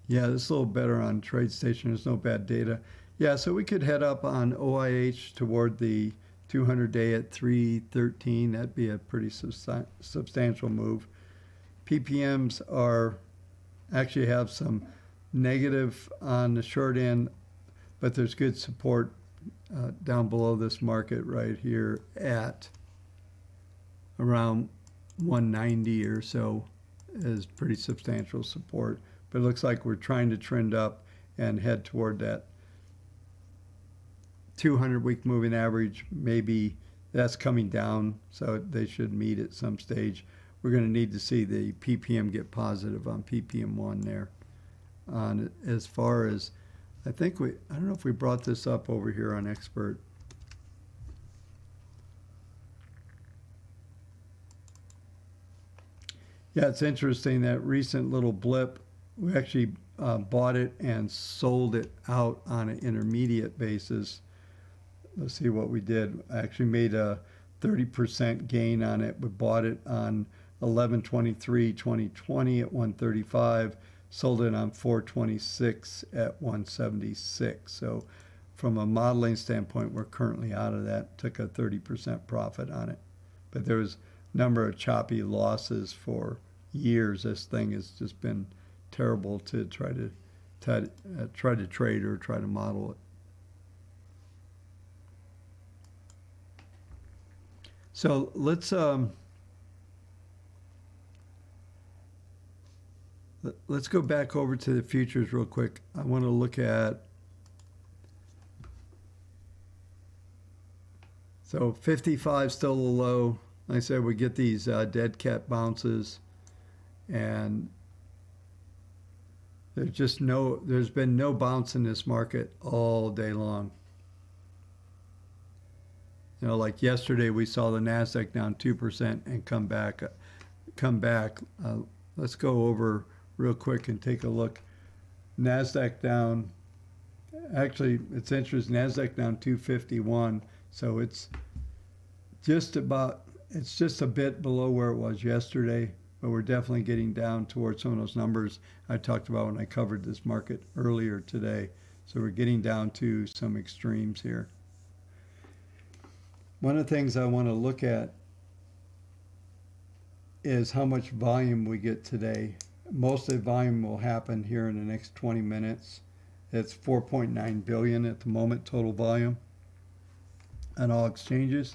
Yeah, this is a little better on TradeStation. There's no bad data. Yeah, so we could head up on OIH toward the 200-day at 313. That'd be a pretty substantial move. PPMs are actually have some negative on the short end, but there's good support down below this market right here at around 190 or so is pretty substantial support. But it looks like we're trying to trend up and head toward that 200-week moving average. Maybe that's coming down, so they should meet at some stage. We're going to need to see the PPM get positive on PPM1 there. As far as, I don't know if we brought this up over here on Expert. Yeah, it's interesting, that recent little blip, we actually bought it and sold it out on an intermediate basis. Let's see what we did. I actually made a 30% gain on it. We bought it on 11/23/2020 at 135, sold it on 4/26 at 176. So from a modeling standpoint, we're currently out of that. Took a 30% profit on it. But there was a number of choppy losses for years. This thing has just been terrible to try to trade or try to model it. So let's go back over to the futures real quick. I want to look at, so 55 still a low. Like I said, we get these dead cat bounces, and there's been no bounce in this market all day long. You know, like yesterday we saw the NASDAQ down 2% and come back. Let's go over real quick and take a look. NASDAQ down, actually it's interesting, NASDAQ down 251, so it's just a bit below where it was yesterday, but we're definitely getting down towards some of those numbers I talked about when I covered this market earlier today. So we're getting down to some extremes here. One of the things I want to look at is how much volume we get today. Most of the volume will happen here in the next 20 minutes. It's 4.9 billion at the moment, total volume on all exchanges.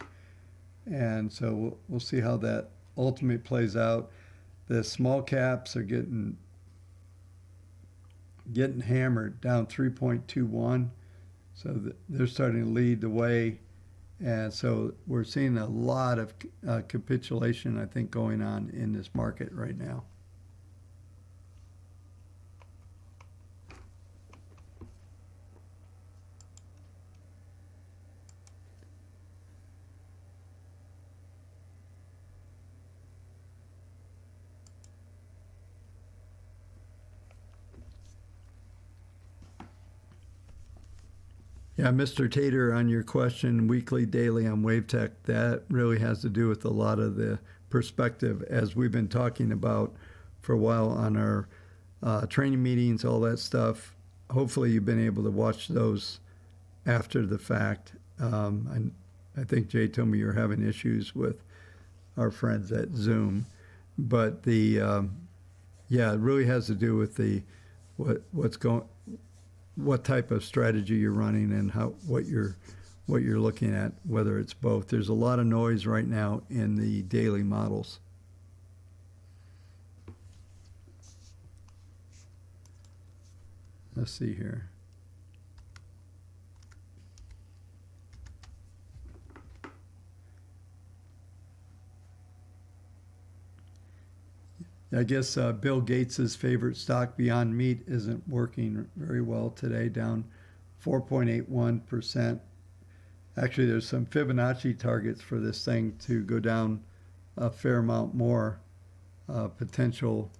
And so we'll see how that ultimately plays out. The small caps are getting hammered, down 3.21. So they're starting to lead the way. And so we're seeing a lot of capitulation, I think, going on in this market right now. Yeah, Mr. Tater, on your question, weekly, daily on WaveTech, that really has to do with a lot of the perspective, as we've been talking about for a while on our training meetings, all that stuff. Hopefully you've been able to watch those after the fact. And I think Jay told me you're having issues with our friends at Zoom. But it really has to do with what type of strategy you're running and what what you're looking at, whether it's both. There's a lot of noise right now in the daily models. Let's see here. I guess Bill Gates's favorite stock, Beyond Meat, isn't working very well today, down 4.81%. Actually, there's some Fibonacci targets for this thing to go down a fair amount more. Potential.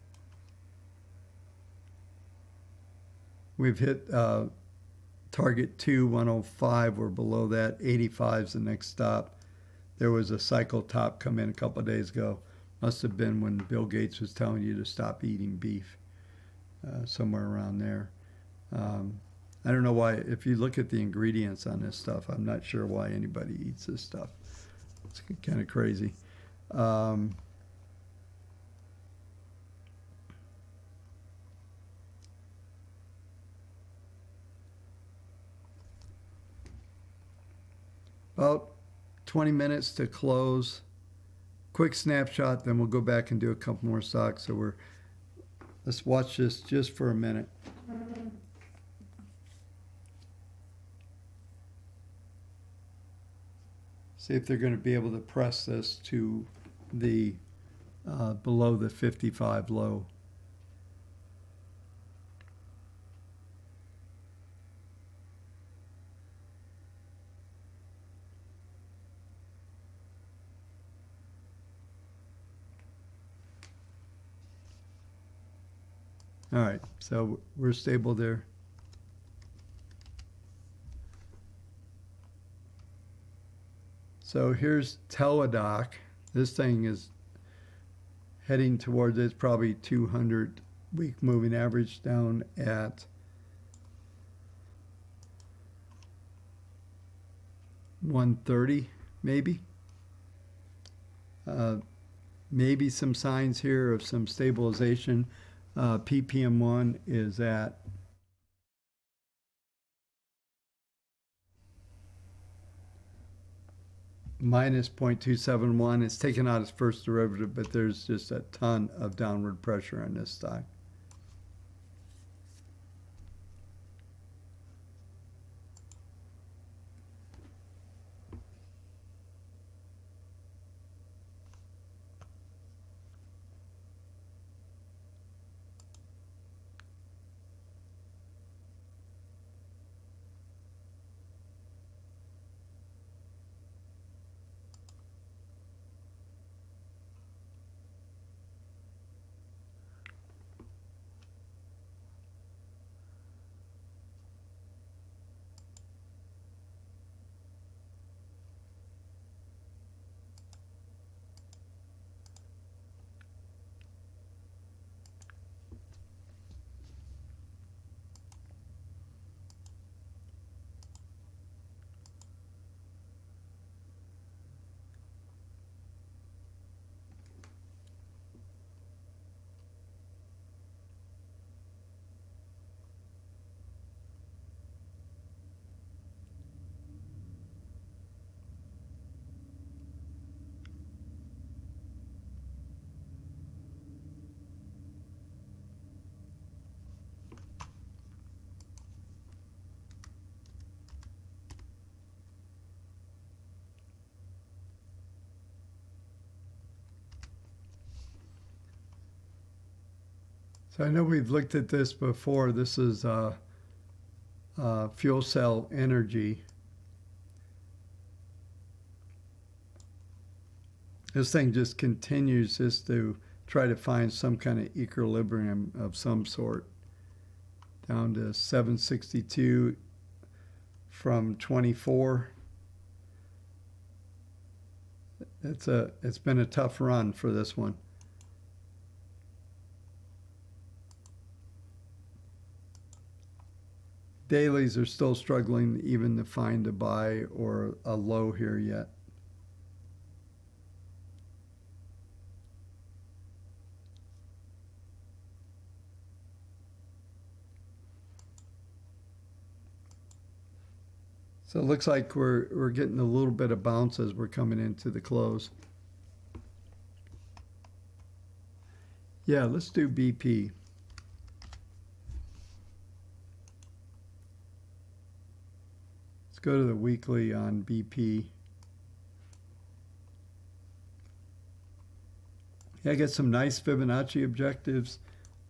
We've hit target 2, 105. We're below that. 85 is the next stop. There was a cycle top come in a couple of days ago. Must have been when Bill Gates was telling you to stop eating beef, somewhere around there. I don't know why, if you look at the ingredients on this stuff, I'm not sure why anybody eats this stuff. It's kind of crazy. About 20 minutes to close. Quick snapshot, then we'll go back and do a couple more stocks. So let's watch this just for a minute. See if they're going to be able to press this to the below the 55 low. All right, so we're stable there. So here's TDOC. This thing is heading towards its probably 200-week moving average down at 130, maybe. Maybe some signs here of some stabilization. PPM1 is at minus 0.271. It's taken out its first derivative, but there's just a ton of downward pressure on this stock. So I know we've looked at this before. This is fuel cell energy. This thing just continues just to try to find some kind of equilibrium of some sort. Down to 762 from 24. It's been a tough run for this one. Dailies are still struggling even to find a buy or a low here yet. So it looks like we're getting a little bit of bounce as we're coming into the close. Yeah, let's do BP. Let's go to the weekly on BP. Yeah, I got some nice Fibonacci objectives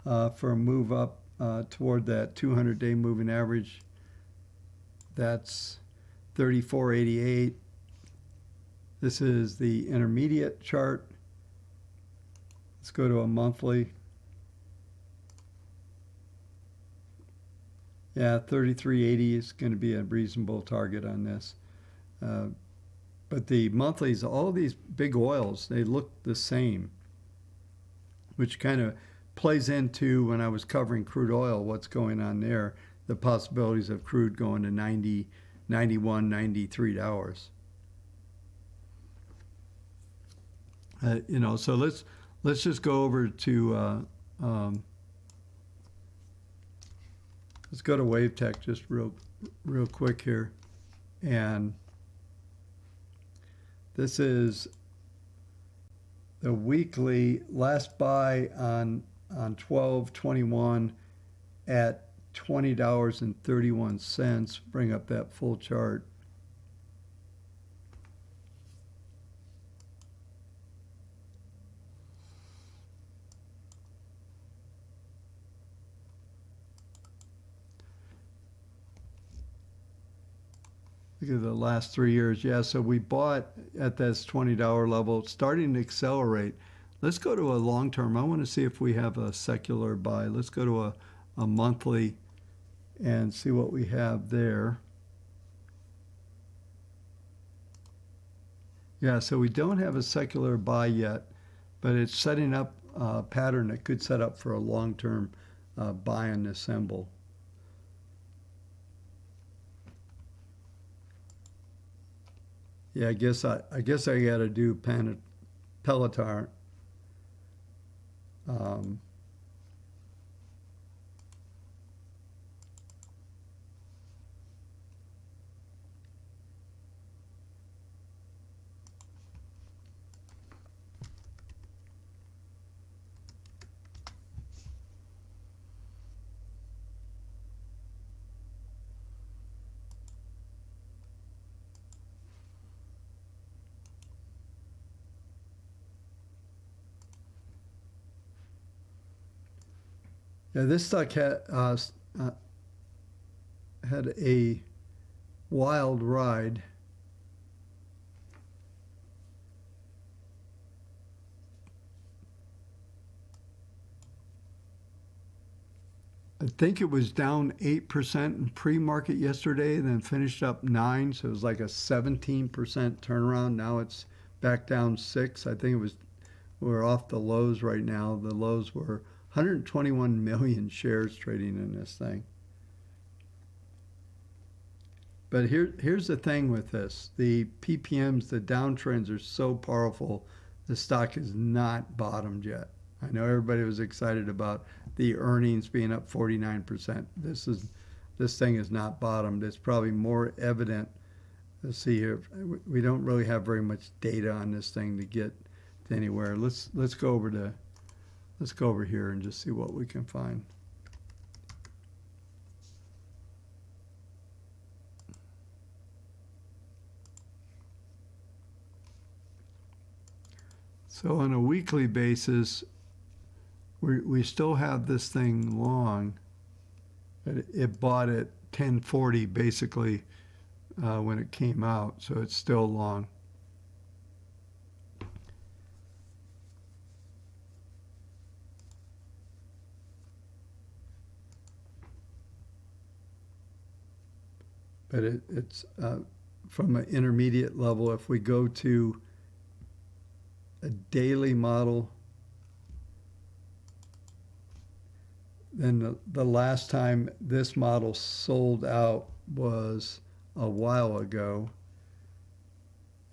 for a move up toward that 200-day moving average. That's 34.88. This is the intermediate chart. Let's go to a monthly. Yeah, 33.80 is going to be a reasonable target on this. But the monthlies, all these big oils, they look the same, which kind of plays into when I was covering crude oil, what's going on there, the possibilities of crude going to 90, 91, $93. So let's just go over to let's go to WaveTech just real quick here, and this is the weekly last buy on 12/21 at $20.31. Bring up that full chart. Look at the last 3 years. Yeah, so we bought at this $20 level, starting to accelerate. Let's go to a long term. I want to see if we have a secular buy. Let's go to a monthly and see what we have there. Yeah, so we don't have a secular buy yet, but it's setting up a pattern that could set up for a long-term buy on this symbol. Yeah, I guess I got to do PLTR. Yeah, this stock had a wild ride. I think it was down 8% in pre-market yesterday, then finished up 9, so it was like a 17% turnaround. Now it's back down 6. I think we're off the lows right now. The lows were 121 million shares trading in this thing. But here's the thing with this. The PPMs, the downtrends are so powerful, the stock is not bottomed yet. I know everybody was excited about the earnings being up 49%. This thing is not bottomed. It's probably more evident. Let's see here. We don't really have very much data on this thing to get to anywhere. Let's go over here and just see what we can find. So on a weekly basis, we still have this thing long, but it bought at 1040 basically when it came out, so it's still long. But it's from an intermediate level. If we go to a daily model, then the last time this model sold out was a while ago.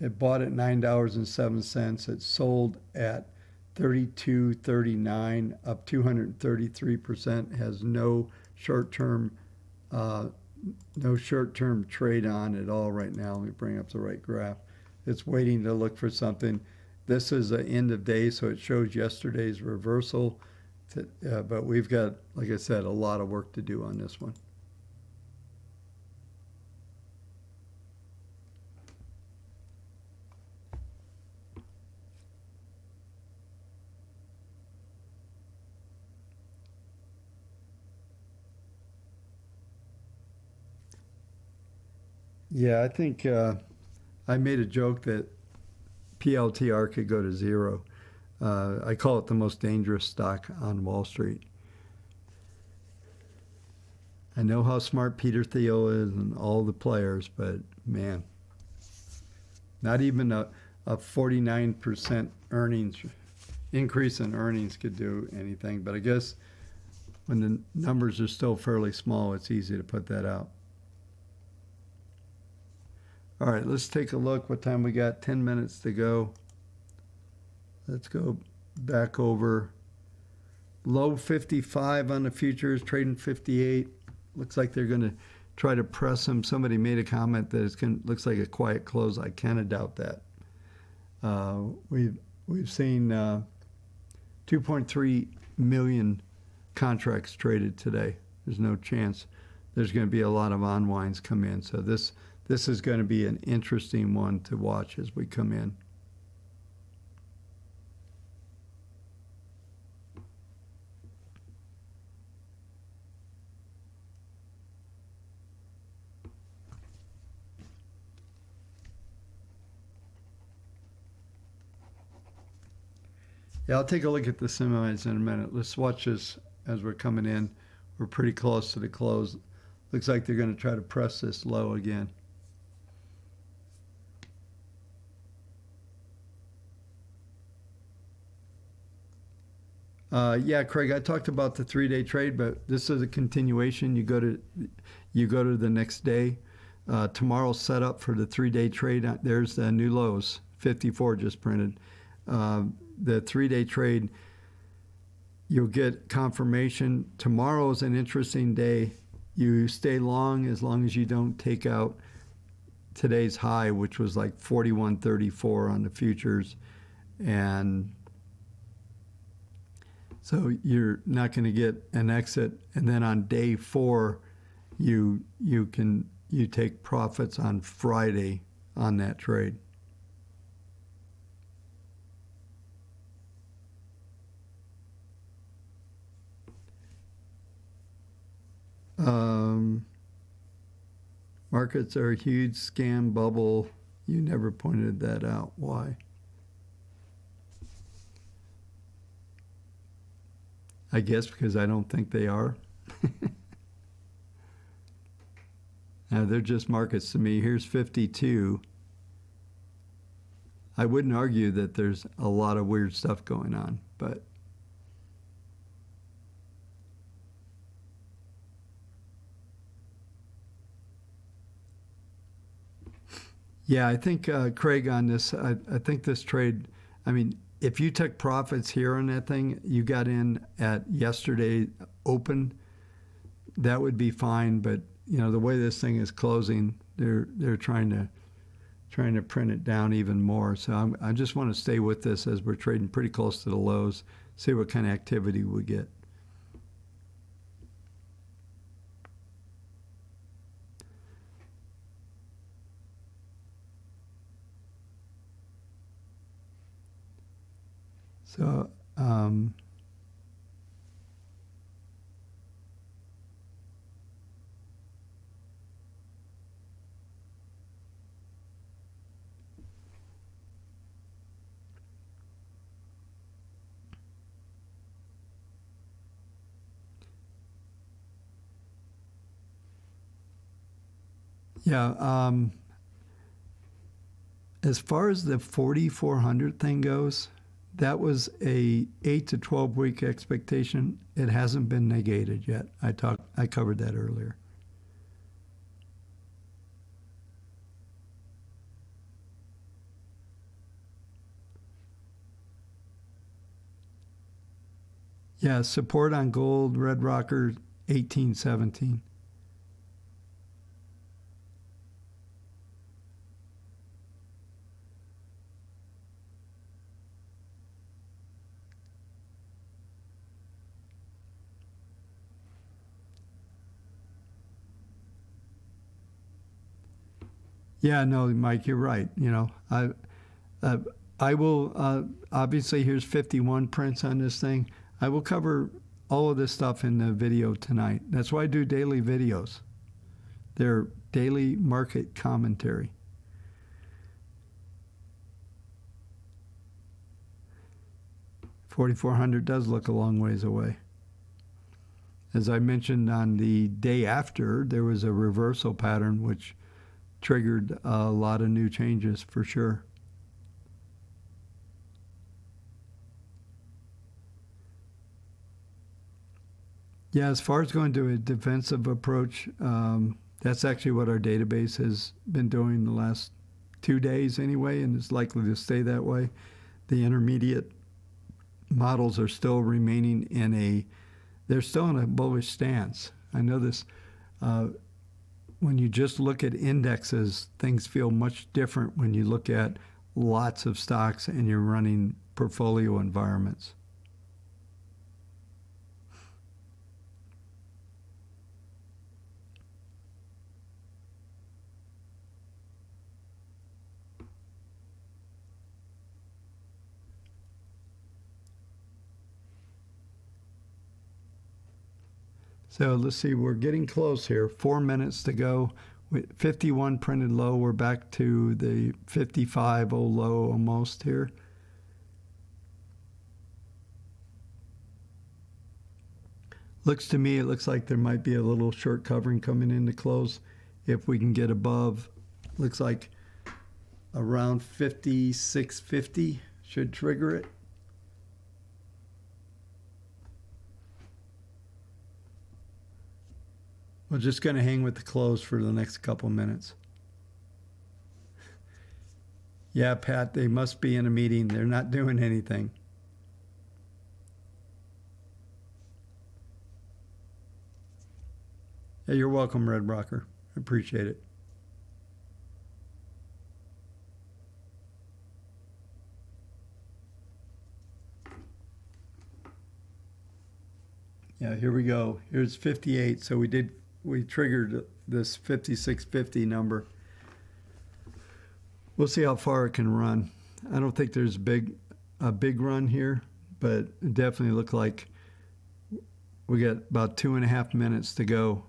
It bought at $9.07. It sold at $32.39, up 233%. Has no short-term no short-term trade on at all right now. Let me bring up the right graph. It's waiting to look for something. This is the end of day, so it shows yesterday's reversal. But we've got, like I said, a lot of work to do on this one. Yeah, I think I made a joke that PLTR could go to zero. I call it the most dangerous stock on Wall Street. I know how smart Peter Thiel is and all the players, but man, not even a 49% earnings increase in earnings could do anything. But I guess when the numbers are still fairly small, it's easy to put that out. All right, let's take a look. What time we got? 10 minutes to go. Let's go back over. Low 55 on the futures, trading 58. Looks like they're going to try to press them. Somebody made a comment that it's going looks like a quiet close. I kind of doubt that. We've seen 2.3 million contracts traded today. There's no chance there's going to be a lot of unwinds come in. So this is going to be an interesting one to watch as we come in. Yeah, I'll take a look at the semis in a minute. Let's watch this as we're coming in. We're pretty close to the close. Looks like they're going to try to press this low again. Yeah, Craig, I talked about the 3-day trade, but this is a continuation. You go to the next day. Tomorrow's set up for the 3-day trade. There's the new lows. 54 just printed. The 3-day trade, you'll get confirmation. Tomorrow's an interesting day. You stay long as you don't take out today's high, which was like 41.34 on the futures. And so you're not going to get an exit. And then on day 4, you take profits on Friday on that trade. Markets are a huge scam bubble. You never pointed that out. Why? I guess because I don't think they are. They're just markets to me. Here's 52. I wouldn't argue that there's a lot of weird stuff going on, but yeah, I think, Craig, on this, I think this trade, I mean, if you took profits here on that thing, you got in at yesterday open, that would be fine. But, you know, the way this thing is closing, they're trying to print it down even more. So I just want to stay with this as we're trading pretty close to the lows, see what kind of activity we get. So, yeah, as far as the 4,400 thing goes, that was a 8 to 12 week expectation. It hasn't been negated yet. I covered that earlier. Yeah, support on gold, Red Rocker 1817. Yeah, no, Mike, you're right. Uh, I will, obviously, here's 51 prints on this thing. I will cover all of this stuff in the video tonight. That's why I do daily videos. They're daily market commentary. $4,400 does look a long ways away. As I mentioned on the day after, there was a reversal pattern which triggered a lot of new changes for sure. Yeah, as far as going to a defensive approach, that's actually what our database has been doing the last 2 days anyway, and it's likely to stay that way. The intermediate models are still remaining they're still in a bullish stance. I know this, when you just look at indexes, things feel much different when you look at lots of stocks and you're running portfolio environments. So let's see, we're getting close here. 4 minutes to go. With 51 printed low, we're back to the 55 low almost here. Looks to me, it looks like there might be a little short covering coming in to close. If we can get above, looks like around 56.50 should trigger it. We're just going to hang with the close for the next couple minutes. Yeah, Pat, they must be in a meeting. They're not doing anything. Yeah, you're welcome, Red Rocker. I appreciate it. Yeah, here we go. Here's 58. So we triggered this 56.50 number. We'll see how far it can run. I don't think there's a big run here, but it definitely looked like we got about 2.5 minutes to go.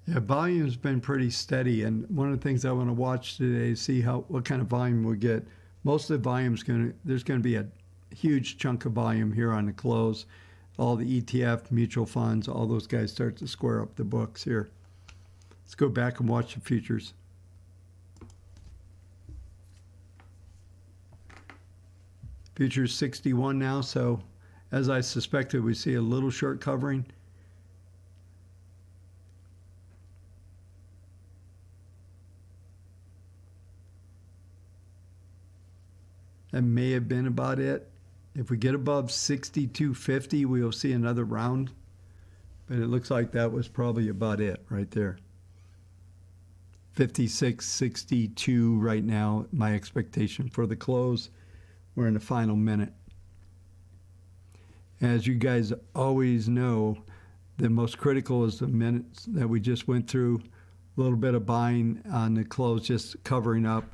Yeah, volume's been pretty steady, and one of the things I want to watch today is see what kind of volume we get. Most of the there's going to be a huge chunk of volume here on the close. All the ETF, mutual funds, all those guys start to square up the books here. Let's go back and watch the futures. Futures 61 now, so as I suspected, we see a little short covering. That may have been about it. If we get above 62.50, we'll see another round. But it looks like that was probably about it right there. 56.62 right now, my expectation for the close. We're in the final minute. As you guys always know, the most critical is the minutes that we just went through. A little bit of buying on the close, just covering up.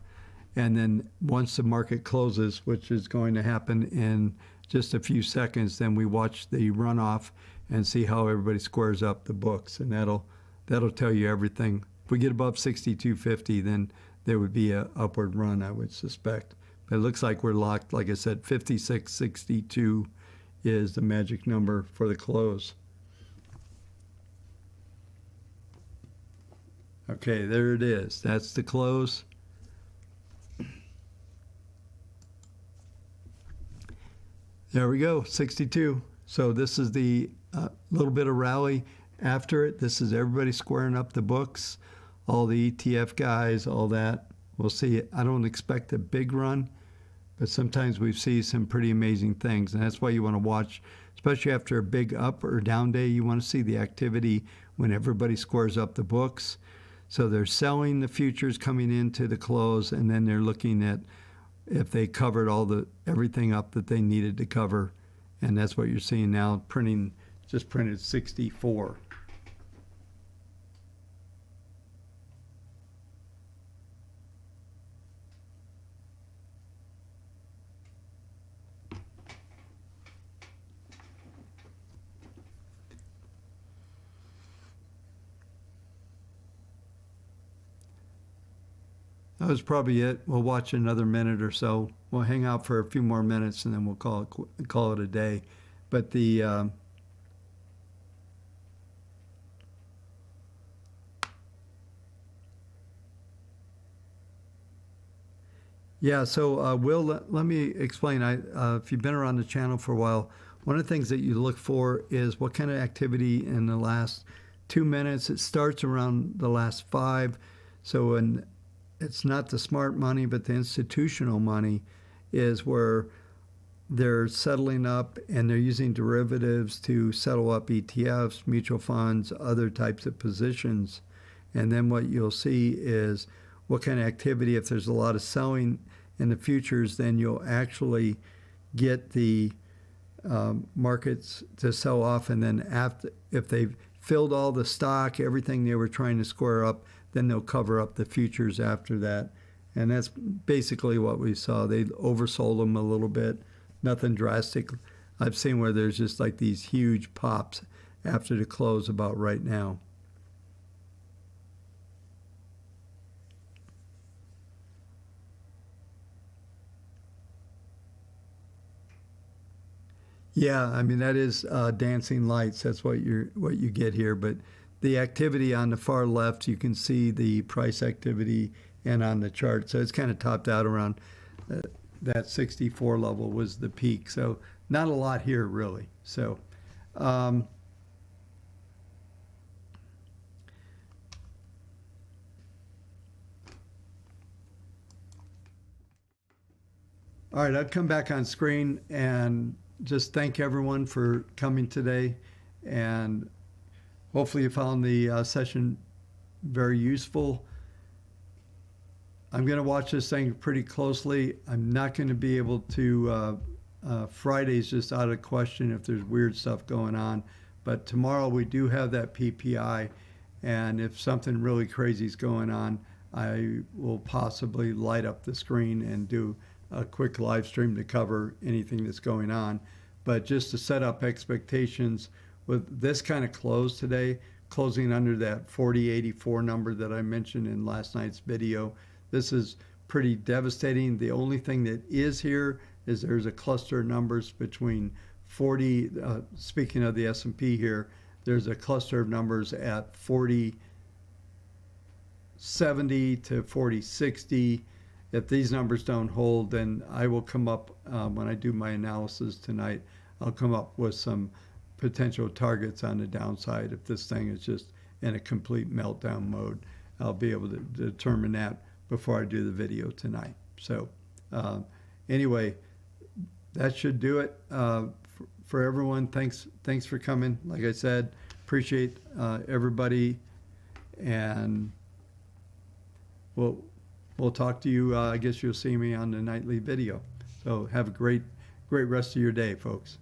And then once the market closes, which is going to happen in just a few seconds, then we watch the runoff and see how everybody squares up the books. And that'll tell you everything. If we get above 62.50, then there would be an upward run, I would suspect. But it looks like we're locked. Like I said, 56.62 is the magic number for the close. Okay, there it is. That's the close. There we go, 62. So this is the little bit of rally after it. This is everybody squaring up the books, all the ETF guys, all that. We'll see. I don't expect a big run, but sometimes we see some pretty amazing things, and that's why you want to watch, especially after a big up or down day. You want to see the activity when everybody squares up the books. So they're selling the futures coming into the close, and then they're looking at if they covered everything up that they needed to cover, and that's what you're seeing now. Just printed 64. That was probably it. We'll watch another minute or so. We'll hang out for a few more minutes and then we'll call it a day. But yeah, so Will, let me explain. If you've been around the channel for a while, one of the things that you look for is what kind of activity in the last 2 minutes. It starts around the last 5. So it's not the smart money, but the institutional money is where they're settling up and they're using derivatives to settle up ETFs, mutual funds, other types of positions. And then what you'll see is what kind of activity. If there's a lot of selling in the futures, then you'll actually get the markets to sell off. And then if they've filled all the stock, everything they were trying to square up, then they'll cover up the futures after that. And that's basically what we saw. They oversold them a little bit. Nothing drastic. I've seen where there's just like these huge pops after the close about right now. Yeah, I mean, that is dancing lights. That's what you get here. But the activity on the far left, you can see the price activity and on the chart. So it's kind of topped out around that 64 level was the peak. So not a lot here, really. So all right, I'd come back on screen and just thank everyone for coming today. And hopefully you found the session very useful. I'm going to watch this thing pretty closely. I'm not going to be able to, Friday's just out of question if there's weird stuff going on. But tomorrow we do have that PPI. And if something really crazy is going on, I will possibly light up the screen and do a quick live stream to cover anything that's going on. But just to set up expectations, with this kind of close today, closing under that 4084 number that I mentioned in last night's video, this is pretty devastating. The only thing that is here is there's a cluster of numbers between 40, speaking of the S&P here, there's a cluster of numbers at 4070 to 4060. If these numbers don't hold, then I will come up, when I do my analysis tonight, I'll come up with some potential targets on the downside. If this thing is just in a complete meltdown mode, I'll be able to determine that before I do the video tonight. So anyway, that should do it for everyone. Thanks for coming. Like I said, appreciate everybody, and we'll talk to you. I guess you'll see me on the nightly video. So have a great rest of your day, folks.